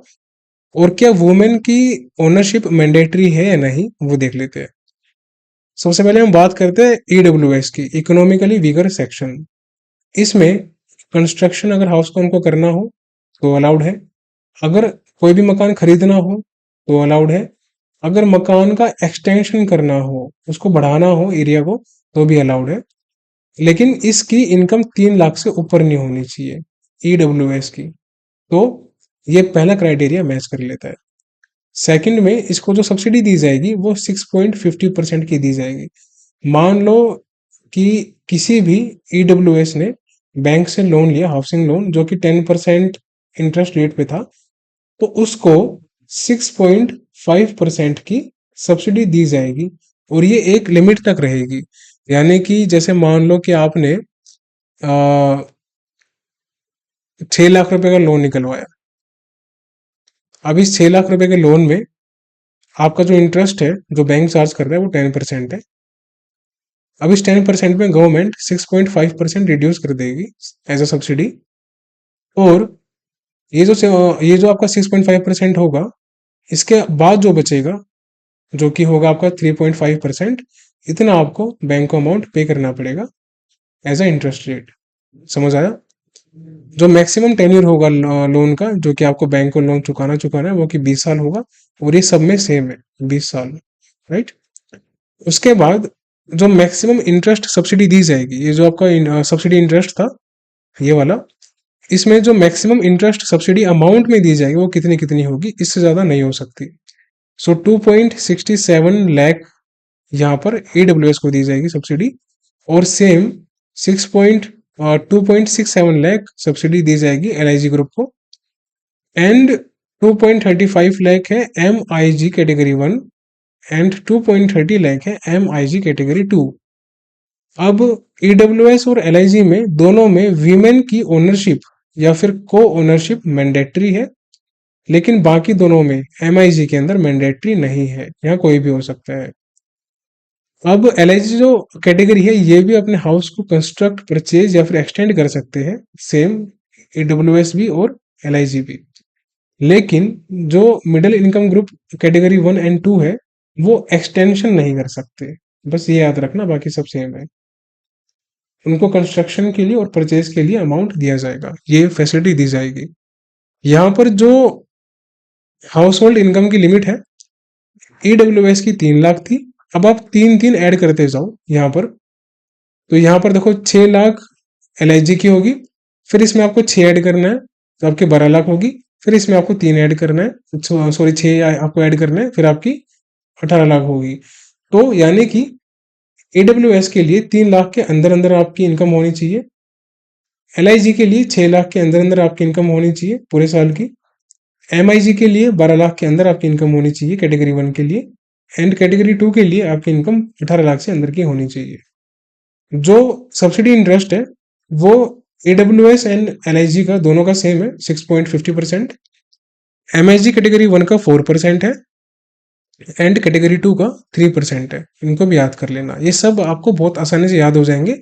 और क्या वुमेन की ओनरशिप मैंडेटरी है या नहीं, वो देख लेते हैं। सबसे पहले हम बात करते हैं ईडब्ल्यूएस की, इकोनॉमिकली वीकर सेक्शन। इसमें कंस्ट्रक्शन अगर हाउस को उनको करना हो तो अलाउड है, अगर कोई भी मकान खरीदना हो तो अलाउड है, अगर मकान का एक्सटेंशन करना हो, उसको बढ़ाना हो एरिया को, तो भी अलाउड है, लेकिन इसकी इनकम 3 लाख से ऊपर नहीं होनी चाहिए ईडब्ल्यूएस की। तो ये पहला क्राइटेरिया मैच कर लेता है। सेकंड में इसको जो सब्सिडी दी जाएगी वो 6.50% की दी जाएगी। मान लो कि किसी भी ईडब्ल्यूएस ने बैंक से लोन लिया, हाउसिंग लोन, जो कि 10% इंटरेस्ट रेट पे था, तो उसको 6.5% की सब्सिडी दी जाएगी, और ये एक लिमिट तक रहेगी। यानी कि जैसे मान लो कि आपने 6 लाख रुपए का लोन निकलवाया, अब इस 6 लाख रुपए के लोन में आपका जो इंटरेस्ट है जो बैंक चार्ज कर रहा है वो 10% है। अब इस 10% में गवर्नमेंट 6.5% रिड्यूस कर देगी एज अ सब्सिडी, और ये जो आपका 6.5% होगा, इसके बाद जो बचेगा, जो कि होगा आपका 3.5%, इतना आपको बैंक को अमाउंट पे करना पड़ेगा एज अ इंटरेस्ट रेट। समझ आया? जो मैक्सिमम टेन्योर होगा लोन का, जो कि आपको बैंक को लोन चुकाना है, वो कि 20 साल होगा, और ये सब में सेम है, 20 साल। राइट। उसके बाद जो मैक्सिमम इंटरेस्ट सब्सिडी दी जाएगी, ये जो आपका सब्सिडी इंटरेस्ट था ये वाला, इसमें जो मैक्सिमम इंटरेस्ट सब्सिडी अमाउंट में दी जाएगी वो कितनी कितनी होगी, इससे ज़्यादा नहीं हो सकती। सो 2.67 लाख यहाँ पर एडब्ल्यूएस को दी जाएगी सब्सिडी, और सेम 2.67 लाख सब्सिडी दी जाएगी एलआईजी ग्रुप को, एंड 2.35 लाख है M I G category 1, and 2.30 lakh है एम आई जी कैटेगरी 2। अब ईडब्ल्यूएस और एलआईजी में दोनों में वीमेन की ओनरशिप या फिर को ओनरशिप मैंडेटरी है, लेकिन बाकी दोनों में एमआईजी के अंदर मैंडेटरी नहीं है, यहाँ कोई भी हो सकता है। अब एलआईजी जो कैटेगरी है ये भी अपने हाउस को कंस्ट्रक्ट, परचेज या फिर एक्सटेंड कर सकते हैं, सेम ईडब्ल्यूएस भी और एलआईजी भी, लेकिन जो middle income group category 1 and 2 है वो एक्सटेंशन नहीं कर सकते, बस ये याद रखना, बाकी सब सेम है। उनको कंस्ट्रक्शन के लिए और परचेज के लिए अमाउंट दिया जाएगा, ये फैसिलिटी दी जाएगी। यहाँ पर जो हाउस होल्ड इनकम की लिमिट है ईडब्ल्यूएस की 3 लाख थी, अब आप तीन तीन ऐड करते जाओ यहाँ पर। तो यहाँ पर देखो 6 लाख एलआईजी की होगी, फिर इसमें आपको 6 ऐड करना है, तो आपकी 12 लाख होगी, फिर इसमें आपको 3 ऐड करना है, सॉरी 6 आपको ऐड करना है, फिर आपकी 18 लाख होगी। तो यानी कि एडब्ल्यूएस के लिए 3 लाख के अंदर अंदर आपकी इनकम होनी चाहिए, एलआईजी के लिए 6 लाख के अंदर अंदर आपकी इनकम होनी चाहिए पूरे साल की, MIG के लिए 12 लाख के अंदर आपकी इनकम होनी चाहिए कैटेगरी 1 के लिए, एंड कैटेगरी 2 के लिए आपकी इनकम 18 लाख से अंदर की होनी चाहिए। जो सब्सिडी इंटरेस्ट है वो AWS एंड LIG का दोनों का सेम है 6.50%, MIG कैटेगरी 1 का 4% है एंड कैटेगरी 2 का 3% है। इनको भी याद कर लेना, ये सब आपको बहुत आसानी से याद हो जाएंगे,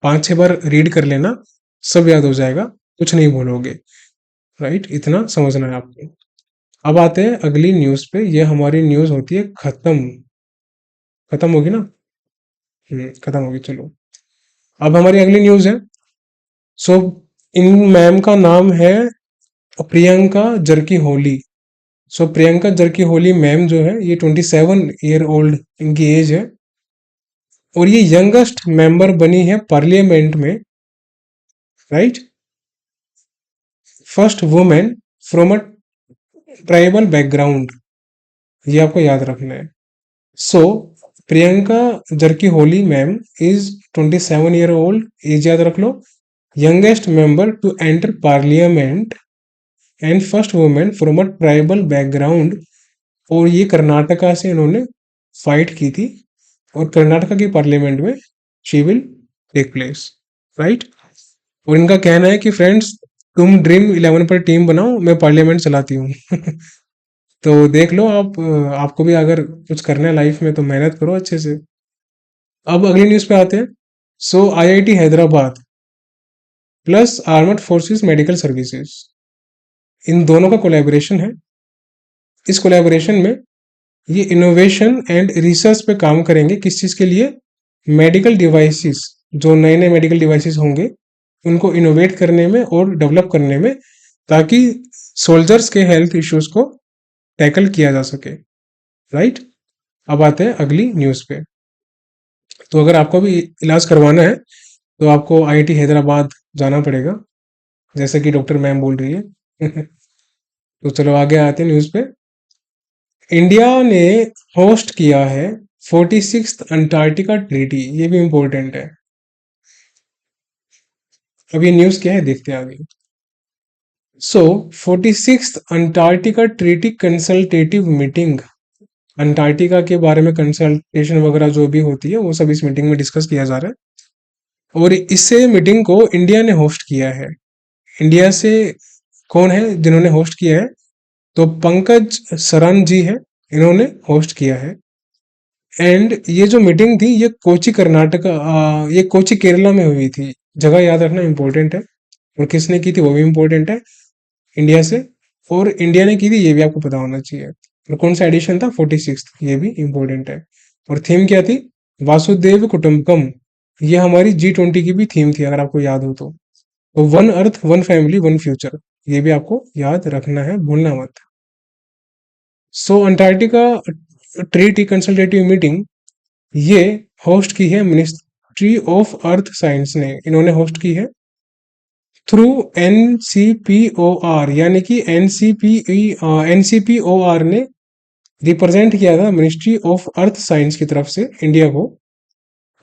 5-6 बार रीड कर लेना, सब याद हो जाएगा, कुछ नहीं भूलोगे। राइट, इतना समझना है आपको। अब आते हैं अगली न्यूज़ पे, ये हमारी न्यूज़ होती है खत्म। खत्म होगी ना? खत्म होगी, चलो। अब हमारी अगली न्यूज़ है। सो इन मैम का नाम है प्रियंका जरकी होली। सो प्रियंका जरकी होली मैम जो है ये 27 ईयर ओल्ड इनकी एज है, और ये यंगेस्ट मेंबर बनी है पार्लियामेंट में। Right, first women from a tribal background, ये आपको याद रखना है। So Priyanka Jarkiholi ma'am is 27 year old, age याद रख लो, youngest member to enter parliament and first woman from a tribal background, और ये कर्नाटका से इन्होंने फाइट की थी, और कर्नाटका की पार्लियामेंट में she will take place. Right, और इनका कहना है कि फ्रेंड्स तुम ड्रीम 11 पर टीम बनाओ, मैं पार्लियामेंट चलाती हूँ। तो देख लो आप, आपको भी अगर कुछ करना है लाइफ में तो मेहनत करो अच्छे से। अब अगली न्यूज़ पे आते हैं। So IIT Hyderabad plus armed forces medical services, इन दोनों का कोलैबोरेशन है। इस कोलैबोरेशन में ये इनोवेशन एंड रिसर्च पे काम करेंगे, किस चीज़ के लिए? मेडिकल डिवाइसेस, जो नए नए मेडिकल डिवाइसेस होंगे उनको इनोवेट करने में और डेवलप करने में, ताकि सोल्जर्स के हेल्थ इश्यूज को टैकल किया जा सके। राइट, अब आते हैं अगली न्यूज़ पे। तो अगर आपको भी इलाज करवाना है तो आपको IIT हैदराबाद जाना पड़ेगा, जैसे कि डॉक्टर मैम बोल रही है। तो चलो आगे आते हैं न्यूज़ पे। इंडिया ने होस्ट किया है 46th अंटार्कटिका ट्रीटी, ये भी इंपॉर्टेंट है। अब ये न्यूज़ क्या है देखते हैं आगे। सो 46th Antarctica treaty consultative meeting, Antarctica के बारे में कंसल्टेशन वगैरह जो भी होती है वो सब इस मीटिंग में डिस्कस किया जा रहा है, और इससे मीटिंग को इंडिया ने होस्ट किया है। इंडिया से कौन है जिन्होंने होस्ट किया है? तो पंकज सरन जी है, इन्होंने होस्ट किया है। एंड ये जो मीटिंग थी ये कोची कर्नाटका, ये कोची केरला में हुई थी। जगह याद रखना इंपॉर्टेंट है, और किसने की थी वो भी इंपॉर्टेंट है, इंडिया से। और इंडिया ने की थी ये भी आपको पता होना चाहिए। और कौन सा एडिशन था? 46, ये भी इंपॉर्टेंट है। और थीम क्या थी? वासुदेव कुटुंबकम, ये हमारी G20 की भी थीम थी अगर आपको याद हो तो। One earth one family one future, ये भी आपको याद रखना है, भूलना मत। सो अंटार्कटिका ट्रीटी कंसल्टेटिव मीटिंग ये होस्ट की है मिनिस्ट्री ऑफ अर्थ साइंस ने, इन्होंने होस्ट की है थ्रू NCPOR, यानी कि NCPOR ने रिप्रेजेंट किया था मिनिस्ट्री ऑफ अर्थ साइंस की तरफ से इंडिया को।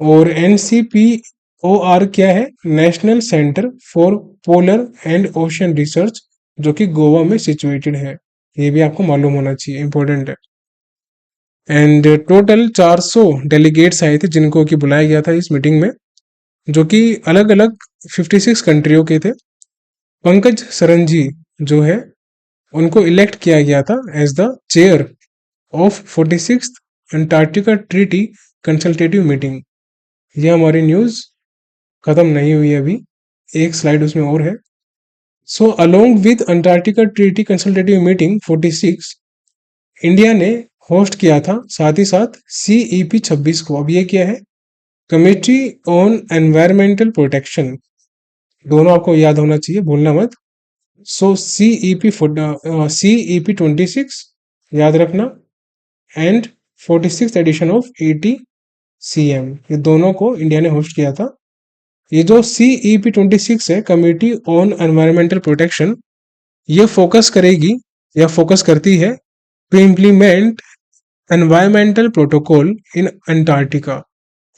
और NCPOR क्या है? National centre for polar and ocean research, जो कि गोवा में सिचुएटेड है, ये भी आपको मालूम होना चाहिए, इंपॉर्टेंट है। एंड टोटल 400 डेलीगेट्स आए थे जिनको कि बुलाया गया था इस मीटिंग में, जो कि अलग अलग 56 कंट्रियों के थे। पंकज सरन जी जो है उनको इलेक्ट किया गया था as the chair of 46th Antarctica treaty consultative meeting. ये हमारी न्यूज़ खत्म नहीं हुई है अभी, एक स्लाइड उसमें और है। So along with Antarctica treaty consultative meeting 46, India ने होस्ट किया था साथ ही साथ CEP 26 को। अब ये क्या है? कमिटी ऑन एनवायरमेंटल प्रोटेक्शन, दोनों आपको याद होना चाहिए, भूलना मत। सो CEP 26 याद रखना, and 46th addition of ATCM, ये दोनों को इंडिया ने होस्ट किया था। ये जो CEP 26 है, कमिटी ऑन एनवायरमेंटल प्रोटेक्शन, ये फोकस करेगी या फोकस करती है to implement environmental protocol in Antarctica.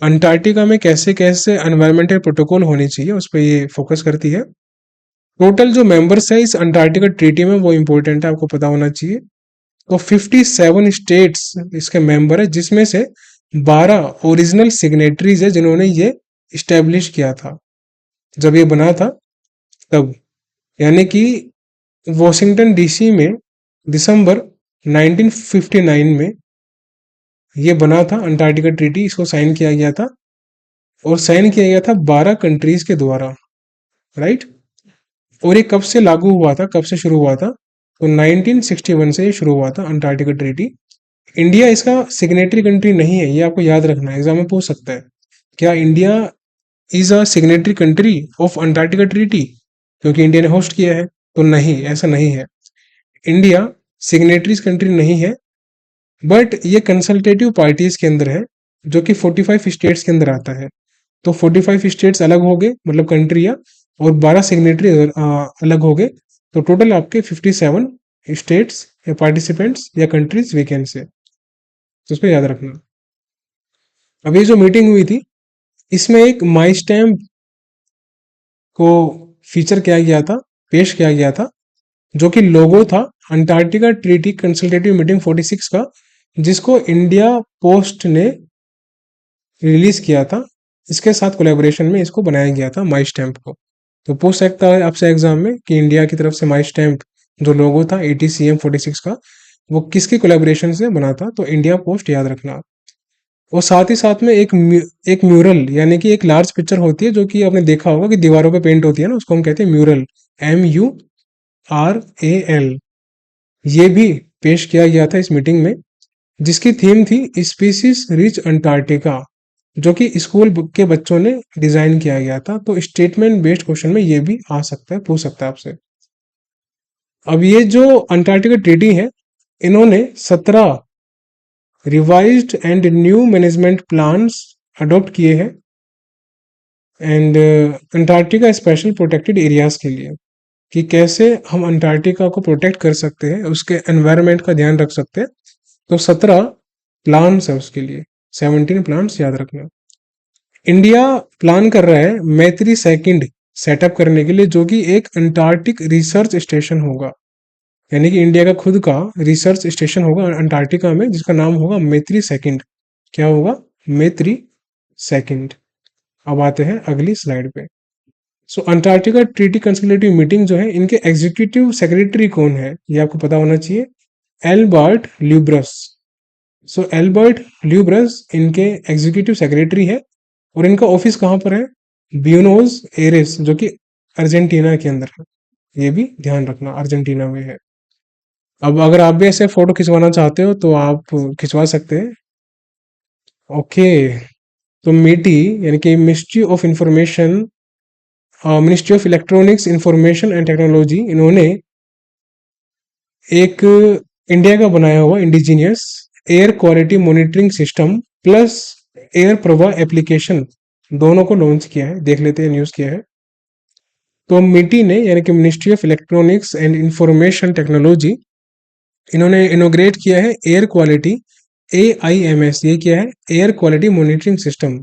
Antarctica में कैसे कैसे एनवायरमेंटल प्रोटोकॉल होने चाहिए उस पर ये फोकस करती है। टोटल जो मेंबर्स है इस अंटार्कटिका ट्रीटी में वो इंपॉर्टेंट है, आपको पता होना चाहिए। तो 57 स्टेट्स इसके मेंबर है, जिसमें से 12 ओरिजिनल सिग्नेटरीज है जिन्होंने ये इस्टेब्लिश किया था जब ये बना था तब, यानी कि वॉशिंगटन डीसी में दिसंबर 1959 में ये बना था अंटार्कटिका ट्रीटी, इसको साइन किया गया था और साइन किया गया था 12 कंट्रीज के द्वारा, राइट। और ये कब से लागू हुआ था, कब से शुरू हुआ था, तो 1961 से ये शुरू हुआ था अंटार्कटिका ट्रीटी। इंडिया इसका सिग्नेटरी कंट्री नहीं है, ये आपको याद रखना है, एग्जाम में पूछ सकता है क्या India is a signatory country of Antarctica treaty, क्योंकि इंडिया ने होस्ट किया है। तो नहीं, ऐसा नहीं है, इंडिया सिग्नेटरीज कंट्री नहीं है, बट ये कंसल्टेटिव पार्टीज के अंदर है, जो कि 45 स्टेट्स के अंदर आता है। तो 45 स्टेट्स अलग हो गए, मतलब कंट्रियाँ, और 12 सिग्नेटरी अलग हो गए, तो टोटल आपके 57 स्टेट्स या पार्टिसिपेंट्स या कंट्रीज वी कैन से, तो उसको याद रखना। अब ये जो मीटिंग हुई थी इसमें एक माई स्टैम्प को फीचर किया गया था, पेश किया गया था, जो कि लोगो था अंटार्कटिका ट्रीटी कंसल्टेटिव मीटिंग 46 का, जिसको इंडिया पोस्ट ने रिलीज किया था। इसके साथ कोलैबोरेशन में इसको बनाया गया था माई स्टैम्प को। तो पूछ सकता है आपसे एग्जाम में कि इंडिया की तरफ से माई स्टैम्प जो लोगो था ATCM 46 का, वो किसके कोलैबोरेशन से बना था, तो इंडिया पोस्ट याद रखना। और साथ ही साथ में एक म्यूरल, यानी कि एक लार्ज पिक्चर होती है जो कि आपने देखा होगा कि दीवारों पे पेंट होती है ना, उसको हम कहते हैं म्यूरल, MURAL। ये भी पेश किया गया था इस मीटिंग में, जिसकी थीम थी स्पीसीज रिच अंटार्कटिका, जो कि स्कूल बुक के बच्चों ने डिजाइन किया गया था। तो स्टेटमेंट बेस्ड क्वेश्चन में ये भी आ सकता है, पूछ सकता है आपसे। अब ये जो अंटार्कटिका ट्रीटी है, इन्होंने 17 revised and new management plans adopt किए हैं and Antarctica special protected areas के लिए, कि कैसे हम अंटार्कटिका को प्रोटेक्ट कर सकते हैं, उसके एनवायरनमेंट का ध्यान रख सकते हैं। तो 17 प्लान्स है उसके लिए, 17 प्लान्स याद रखना। इंडिया प्लान कर रहा है मैत्री सेकंड सेटअप करने के लिए, जो कि एक अंटार्कटिक रिसर्च स्टेशन होगा, यानी कि इंडिया का खुद का रिसर्च स्टेशन होगा अंटार्कटिका में, जिसका नाम होगा मैत्री सेकंड। क्या होगा? मैत्री सेकंड। अब आते हैं अगली स्लाइड पे। सो अंटार्कटिका ट्रीटी कंसल्टेटिव मीटिंग जो है, इनके एग्जीक्यूटिव सेक्रेटरी कौन है, ये आपको पता होना चाहिए, एल्बर्ट ल्यूब्रस। सो एल्बर्ट ल्यूब्रस इनके एग्जीक्यूटिव सेक्रेटरी है, और इनका ऑफिस कहाँ पर है? ब्यूनोस एरेस, जो कि अर्जेंटीना के अंदर है। ये भी ध्यान रखना, अर्जेंटीना में है। अब अगर आप भी ऐसे फोटो खिंचवाना चाहते हो तो आप खिंचवा सकते हैं। ओके, तो मिटी यानी कि ministry of information, ministry of electronics information and technology, इन्होंने एक इंडिया का बनाया हुआ indigenous air quality monitoring system plus air Prabha application दोनों को लॉन्च किया है। देख लेते हैं न्यूज किया है। तो मिटी ने, यानी कि ministry of electronics and information technology, इन्होंने इनोग्रेट किया है एयर क्वालिटी AIMS। ये क्या है? Air quality monitoring system.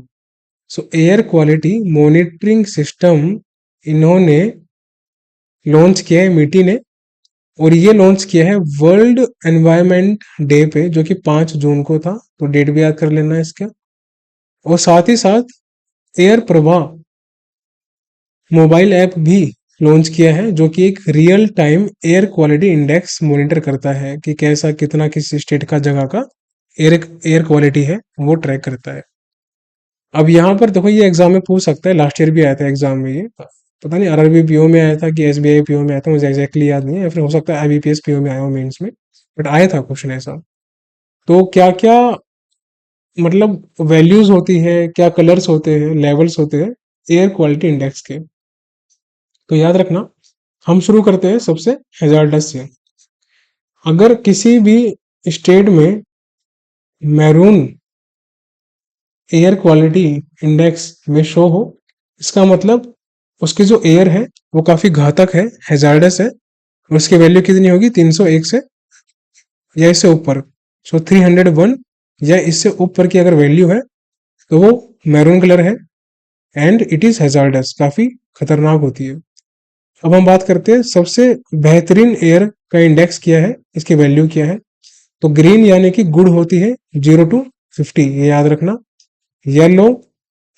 सो एयर क्वालिटी मॉनिटरिंग सिस्टम इन्होंने लॉन्च किया है मिटी ने, और ये लॉन्च किया है वर्ल्ड एनवायरनमेंट डे पे, जो कि 5 जून को था। तो डेट भी याद कर लेना है इसका। और साथ ही साथ एयर प्रभा मोबाइल ऐप भी लॉन्च किया है, जो कि एक real time air quality index monitor करता है कि कैसा, कितना, किस स्टेट का, जगह का एयर एयर क्वालिटी है, वो ट्रैक करता है। अब यहाँ पर देखो, ये एग्जाम में पूछ सकता है, लास्ट ईयर भी आया था एग्जाम में, ये पता नहीं RRB PO में आया था कि SBI PO में आया था, मुझे एग्जैक्टली याद नहीं है, या फिर हो सकता है IBPS PO में आया हो मेंस में, बट आया था क्वेश्चन ऐसा। तो क्या क्या मतलब वैल्यूज होती है, क्या कलर्स होते हैं, लेवल्स होते हैं एयर क्वालिटी इंडेक्स के, तो याद रखना। हम शुरू करते हैं सबसे हैजार्डस से। अगर किसी भी स्टेट में मैरून एयर क्वालिटी इंडेक्स में शो हो, इसका मतलब उसकी जो एयर है वो काफी घातक है, हैजार्डस है, और उसकी वैल्यू कितनी होगी? 301 से या इससे ऊपर। सो 301 या इससे ऊपर की अगर वैल्यू है तो वो मैरून कलर है, एंड इट इज हैजार्डस, काफी खतरनाक होती है। अब हम बात करते हैं सबसे बेहतरीन एयर का इंडेक्स क्या है, इसकी वैल्यू क्या है। तो ग्रीन यानी कि गुड होती है 0 to 50, ये याद रखना। येलो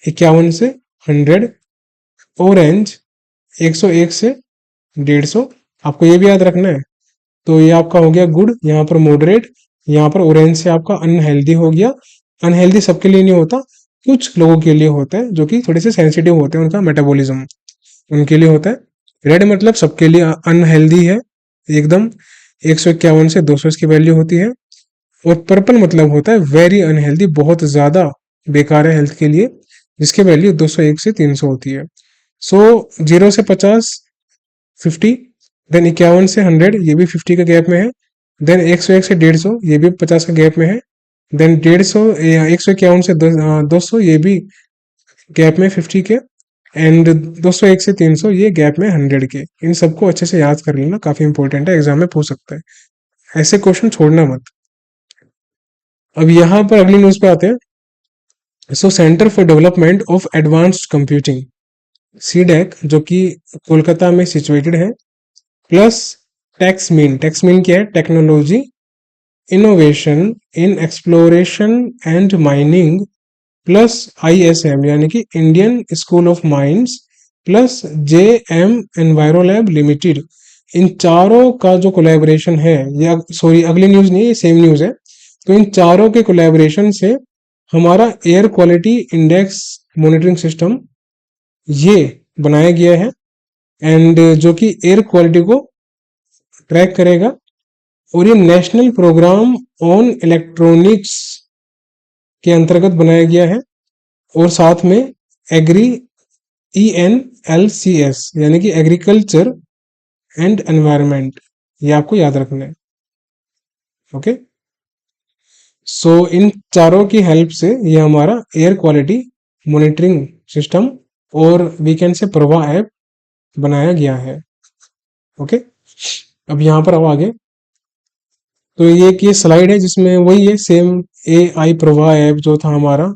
51 से 100, ऑरेंज 101 से 150, आपको ये भी याद रखना है। तो ये आपका हो गया गुड, यहाँ पर मॉडरेट, यहाँ पर ऑरेंज से आपका अनहेल्दी हो गया। अनहेल्दी सबके लिए नहीं होता, कुछ लोगों के लिए होता है जो कि थोड़े से सेंसिटिव होते हैं, उनका मेटाबॉलिज्म उनके लिए होता है। रेड मतलब सबके लिए अनहेल्दी है एकदम, 151 से 200 इसकी वैल्यू होती है। और पर्पल मतलब होता है वेरी अनहेल्दी, बहुत ज्यादा बेकार है हेल्थ के लिए, जिसकी वैल्यू 201 से 300 होती है। सो 0 से 50 50, देन 51 से 100 ये भी 50 का गैप में है, देन 101 से 150 ये भी 50 का गैप में है, देन 150 151 से 200 ये भी गैप में 50 के, एंड 201 से 300 ये गैप में 100 के। इन सबको अच्छे से याद कर लेना, काफी इंपॉर्टेंट है, एग्जाम में पूछ सकता है, ऐसे क्वेश्चन छोड़ना मत। अब यहाँ पर अगली न्यूज पे आते हैं। So centre for development of advanced computing, CDAC, जो कि कोलकाता में सिचुएटेड है, प्लस टैक्समीन क्या है, technology innovation in exploration and mining, plus ISM यानी कि Indian School of Mines, plus JM Envirolab Limited. इन चारों का जो कोलैबोरेशन है, ये सॉरी अगली न्यूज नहीं है, ये सेम न्यूज है। तो इन चारों के कोलैबोरेशन से हमारा air quality index monitoring system ये बनाया गया है, एंड जो कि एयर क्वालिटी को ट्रैक करेगा। और ये नेशनल प्रोग्राम ऑन इलेक्ट्रॉनिक्स के अंतर्गत बनाया गया है। और साथ में एग्री ENLCS यानी कि एग्रीकल्चर एंड एनवायरनमेंट, ये आपको याद रखना है। ओके, सो इन चारों की हेल्प से ये हमारा एयर क्वालिटी मॉनिटरिंग सिस्टम और वीकेंड से प्रवा ऐप बनाया गया है। ओके, अब यहाँ पर अब आगे, तो ये एक ये स्लाइड है जिसमें वही है सेम AI प्रवा ऐप जो था हमारा,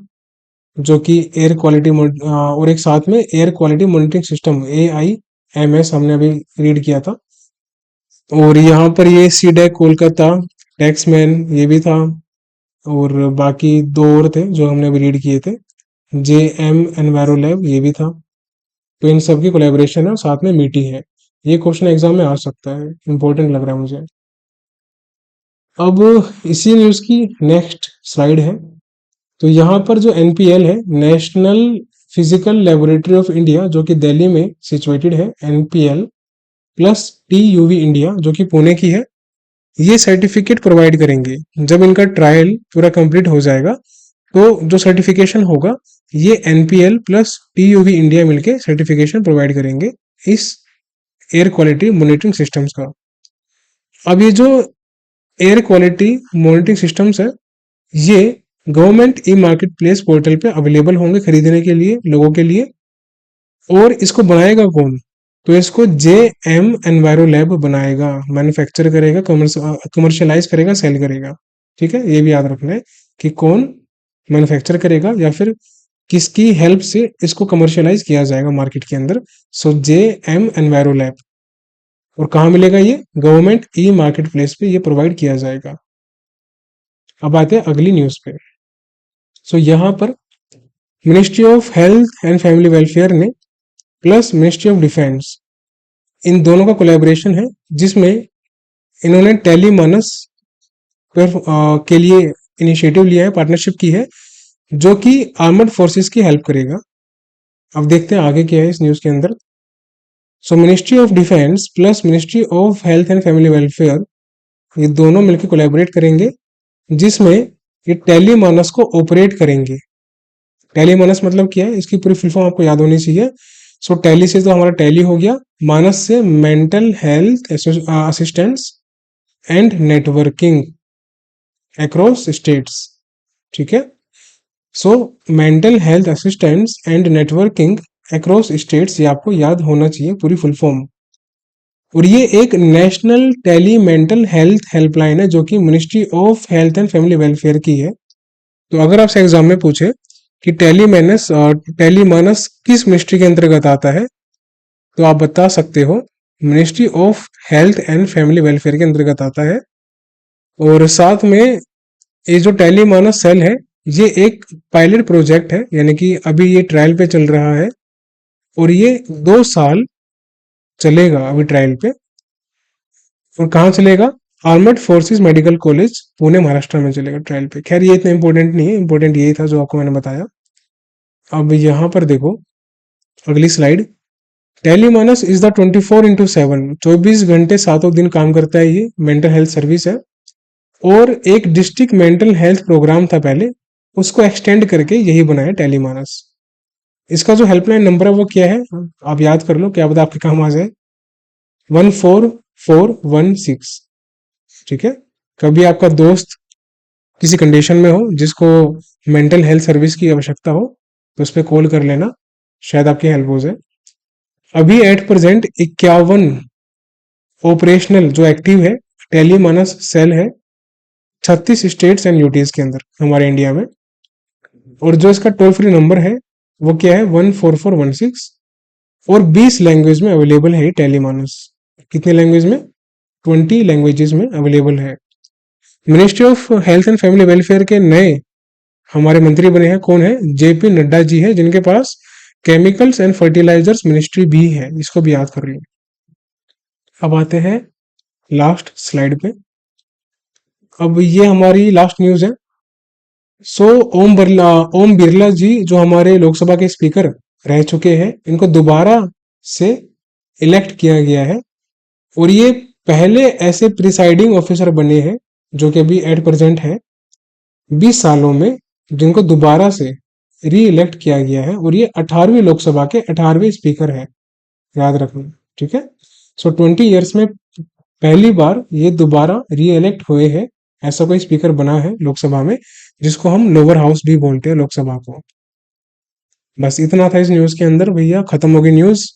जो कि एयर क्वालिटी और एक साथ में air quality monitoring system AIMS हमने अभी रीड किया था। और यहाँ पर ये सीडेक कोलकाता, टैक्समैन ये भी था, और बाकी दो और थे जो हमने अभी रीड किए थे, JM एनवायरोलैब ये भी था। तो इन सब की कोलैबोरेशन है और साथ में मीटी है। ये क्वेश्चन एग्जाम में आ सकता है, इंपॉर्टेंट लग रहा है मुझे। अब इसी न्यूज की नेक्स्ट स्लाइड है। तो यहाँ पर जो NPL है, national physical laboratory of India, जो कि दिल्ली में सिचुएटेड है, NPL प्लस TUV इंडिया जो कि पुणे की है, ये सर्टिफिकेट प्रोवाइड करेंगे। जब इनका ट्रायल पूरा कंप्लीट हो जाएगा तो जो सर्टिफिकेशन होगा, ये NPL प्लस TUV इंडिया मिलके सर्टिफिकेशन प्रोवाइड करेंगे इस एयर क्वालिटी मॉनिटरिंग सिस्टम्स का। अब ये जो एयर क्वालिटी मॉनिटरिंग सिस्टम्स है, ये government e market place portal पे अवेलेबल होंगे खरीदने के लिए लोगों के लिए। और इसको बनाएगा कौन, तो इसको JM एनवायरो लैब बनाएगा, मैन्युफैक्चर करेगा, कमर्शियलाइज करेगा, सेल करेगा। ठीक है, ये भी याद रखना है कि कौन मैन्युफैक्चर करेगा या फिर किसकी हेल्प से इसको कमर्शियलाइज किया जाएगा मार्केट के अंदर। सो JM एनवायरो लैब, और कहाँ मिलेगा ये, गवर्नमेंट ई मार्केट प्लेस पे ये प्रोवाइड किया जाएगा। अब आते हैं अगली न्यूज पे। सो यहाँ पर ministry of health and family welfare ने प्लस मिनिस्ट्री ऑफ डिफेंस, इन दोनों का कोलैबोरेशन है, जिसमें इन्होंने टेलीमानस के लिए इनिशिएटिव लिया है, पार्टनरशिप की है, जो कि आर्मड फोर्सेस की हेल्प करेगा। अब देखते हैं आगे क्या है इस न्यूज के अंदर। सो ministry of defence plus ministry of health and family welfare, ये दोनों मिलकर कोलैबोरेट करेंगे, जिसमें ये टेलीमानस को ऑपरेट करेंगे। टेलीमानस मतलब क्या है, इसकी पूरी फुल फॉर्म आपको याद होनी चाहिए। सो टेली से तो हमारा टेली हो गया, मानस से mental health assistance and networking across states. ठीक है, so mental health assistance and networking across states, ये आपको याद होना चाहिए पूरी फुल फॉर्म। और ये एक national tele mental health helpline है, जो कि ministry of health and family welfare की है। तो अगर आपसे एग्जाम में पूछे कि टेलीमानस किस मिनिस्ट्री के अंतर्गत आता है, तो आप बता सकते हो ministry of health and family welfare के अंतर्गत आता है। और साथ में ये जो टेलीमानस सेल है ये एक पायलट प्रोजेक्ट है, यानी कि अभी ये ट्रायल पे चल रहा है और ये 2 साल चलेगा अभी ट्रायल पे। और कहाँ चलेगा? Armed forces medical college Pune Maharashtra में चलेगा ट्रायल पे। खैर ये इतना इंपॉर्टेंट नहीं है, इंपॉर्टेंट यही था जो आपको मैंने बताया। अब यहाँ पर देखो अगली slide. Tele-MANAS is the 24x7, 24 घंटे 7 दिन काम करता है। ये मेंटल हेल्थ सर्विस है और एक डिस्ट्रिक्ट मेंटल हेल्थ प्रोग्राम था पहले, उसको एक्सटेंड करके यही बनाया टेलीमानस। इसका जो हेल्पलाइन नंबर है वो क्या है आप याद कर लो, क्या पता आपके काम आ जाए। 14416। ठीक है, कभी आपका दोस्त किसी कंडीशन में हो जिसको मेंटल हेल्थ सर्विस की आवश्यकता हो तो उस पर कॉल कर लेना, शायद आपकी हेल्प हो जाए। अभी एट प्रेजेंट 51 ऑपरेशनल जो एक्टिव है टेलीमानस सेल है 36 स्टेट्स एंड यूटीज के अंदर हमारे इंडिया में। और जो इसका टोल फ्री नंबर है वो क्या है? 14416। और 20 लैंग्वेज में अवेलेबल है टेलीमानस। कितने लैंग्वेज में? 20 लैंग्वेजेस में अवेलेबल है। Ministry of health and family welfare के नए हमारे मंत्री बने हैं, कौन है? जेपी नड्डा जी है, जिनके पास केमिकल्स एंड फर्टिलाइजर्स मिनिस्ट्री भी है, इसको भी याद कर लो। अब आते हैं लास्ट स्लाइड पे। अब ये हमारी लास्ट न्यूज है। सो ओम बिरला जी जो हमारे लोकसभा के स्पीकर रह चुके हैं, इनको दोबारा से इलेक्ट किया गया है और ये पहले ऐसे प्रिसाइडिंग ऑफिसर बने हैं जो कि अभी एट प्रेजेंट है 20 सालों में, जिनको दोबारा से री इलेक्ट किया गया है। और ये 18वीं लोकसभा के 18वें स्पीकर है, याद रखना। ठीक है, सो 20 ईयर्स में पहली बार ये दोबारा री इलेक्ट हुए हैं, ऐसा कोई स्पीकर बना है लोकसभा में, जिसको हम लोअर हाउस भी बोलते हैं लोकसभा को। बस इतना था इस न्यूज के अंदर भैया, खत्म हो गई न्यूज।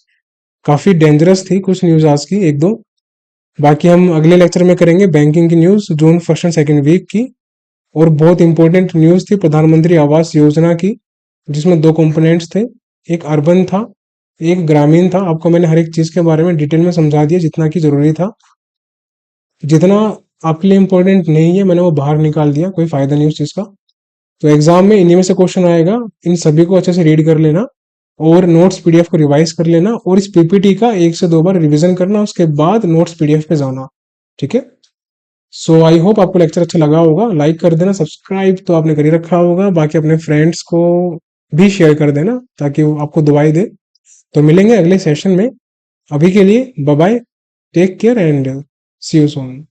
काफी डेंजरस थी कुछ न्यूज आज की, एक दो। बाकी हम अगले लेक्चर में करेंगे बैंकिंग की news, June 1st and 2nd week की। और बहुत इंपॉर्टेंट न्यूज थी प्रधानमंत्री आवास योजना की, जिसमें 2 कंपोनेंट्स थे, एक अर्बन था एक ग्रामीण था। आपको मैंने हर एक चीज के बारे में डिटेल में समझा दिया जितना की जरूरी था। जितना आपके लिए इंपॉर्टेंट नहीं है मैंने वो बाहर निकाल दिया, कोई फायदा नहीं उस चीज का। तो एग्जाम में इन्हीं में से क्वेश्चन आएगा, इन सभी को अच्छे से रीड कर लेना और नोट्स पीडीएफ को रिवाइज कर लेना और इस पीपीटी का 1 से 2 बार रिवीजन करना, उसके बाद नोट्स पीडीएफ पे जाना। ठीक है, सो आई होप आपको लेक्चर अच्छा लगा होगा। लाइक कर देना, सब्सक्राइब तो आपने कर ही रखा होगा, बाकी अपने फ्रेंड्स को भी शेयर कर देना ताकि वो आपको दुआई दे। तो मिलेंगे अगले सेशन में, अभी के लिए bye bye, take care and see you soon.